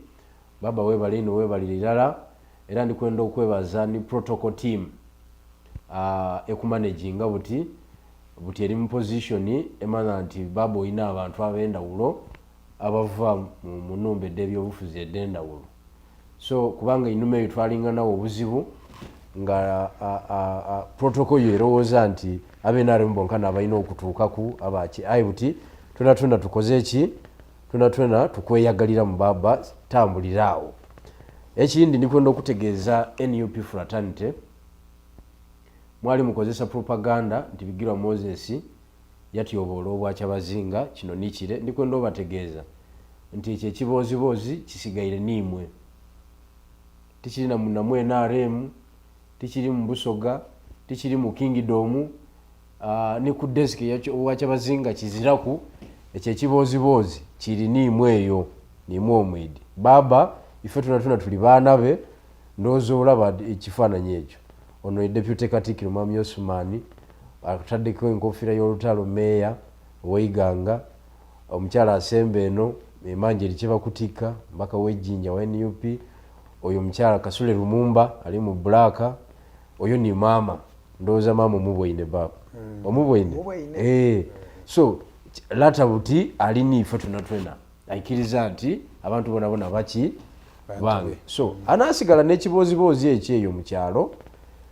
S6: baba webale ino webalirira era ndikwenda okwebaza ni protocol team ekumanaginga buti eri mu position emana nti baba oyina abantu ab'endawulo abava mu nnumba eby'obufuzi ed'endawulo so kubanga inuma eyo twalinganawo obuzibu nga protocol yo erowooza nti abenaremu bonkana abalina okutuukaku abaki ayi buti twena tukoze eki twena tukweyagalira mu baba tambuliraawo ekindi ndikwenda okutegeeza NUP fraternity mwali mukozesa propaganda nti Bigirwa Moses yatyoboola obwa Kyabazinga kino nikire ndikwenda obategeeza nti ekyo ekiboozibozi kisigaire niimwe tikiri namwe NRM tikiri mu Busoga tikiri mu Kingdom ne ku desk ya Kyabazinga kiziraku ekyo ekiboozibozi kiri niimwe eyo niimwe omwidi baba ife tuna tuli baana be ndowooza olaba ekifaananyi ekyo ono deputy Katikkiro Mwami Osman ataddeko enkofiira y'olutalo meya Weiganga omukyala asembe eno Emmanjeri Kyebakutika mbaka w'Ejjinja wa NUP oyo omukyala Kasule Lumumba ali mu Black oyo ni mama ndowooza mama omubwoine baba omubwoine so lata buti alini ife twena aikiriza nti abantu bonabona baki bange so anasigala n'ekiboozibozi ekyeyo mu kyalo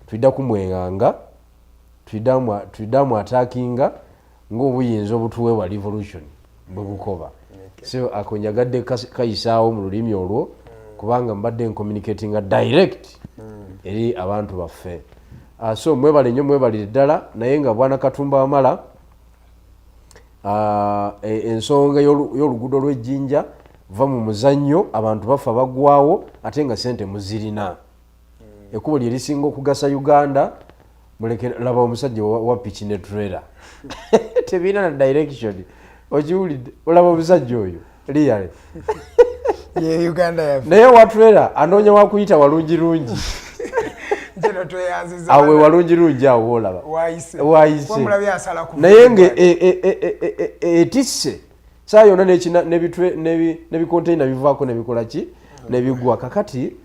S6: twidda kumwenganga twiddamu attackinga ng'obuyinza obutuwe wa revolution bwe bukoba so akonyagadde kayisaawo mu lulimi olwo kubanga mbadde communicating direct eri abantu baffe so mwebale nnyo mwebalire ddala naye nga Bwana Katumba Wamala ensonga y'oluguudo lw'Ejjinja va mu muzannyo abantu bafa bagwawo ate nga sente muzirina ekkubo lye lisinga okugasa Uganda muleke laba omusajja wa piki ne trailer tebina na direction okiwulidde olaba omusajja oyo liyale
S5: ye Uganda ya
S6: naye wa trailer anoonya wakuyita walungi
S5: jeno tweyanziza
S6: awe walungi awo olaba waayise naye nge etisse saa yonna n'ebikonteyina bivaako nebikola ki nebigwa kakati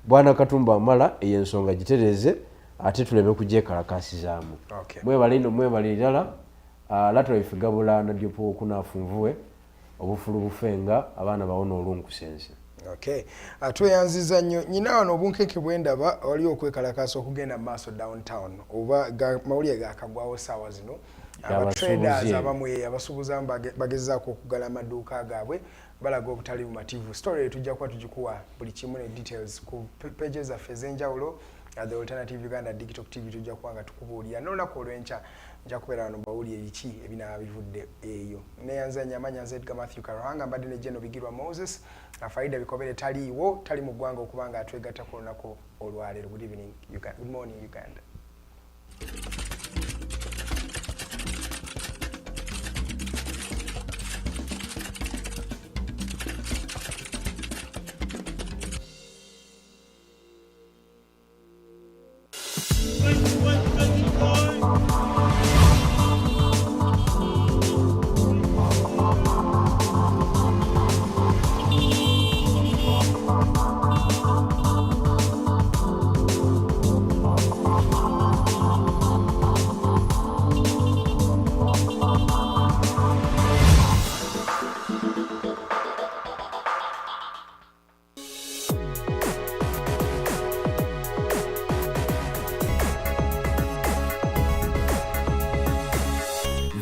S6: Bwana Katumba Wamala ey'ensonga gitereze ate tuleme kugyekalakasizaamu mwebale ino mwebale irala latula ife gabula nadyopo okunafunvuwe obufulu bufenga abaana bawona olunkusense
S5: tweyanziza nnyo nyina wano obunkenke bwendaba wali okwekalakasa okugenda maaso downtown oba mawulire gakagwawo saawa zino abatraders abamwe abasuubuzi bagezaako okugala amaduuka gaabwe balaga obutali bumativu story tujja kuba tugikuwa buli kimu ne details ku pages zaffe ez'enjawulo the Alternative Uganda Digital TV tujja kuba nga tukubuulira n'olunaku olw'enkya nja kubeera wano bawulire biki ebinaaba bivudde eyo neyanzanya amanyanza Edgar Matthew Karuhanga mbadde ne Jeno Bigirwa Moses Faida Bikobere taliiwo tali mu ggwanga okubanga atwegatta ku lunaku olwaleero. Good evening Uganda. Good morning Uganda.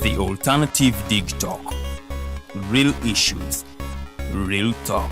S1: The Alternative Dig Talk. Real issues, real talk.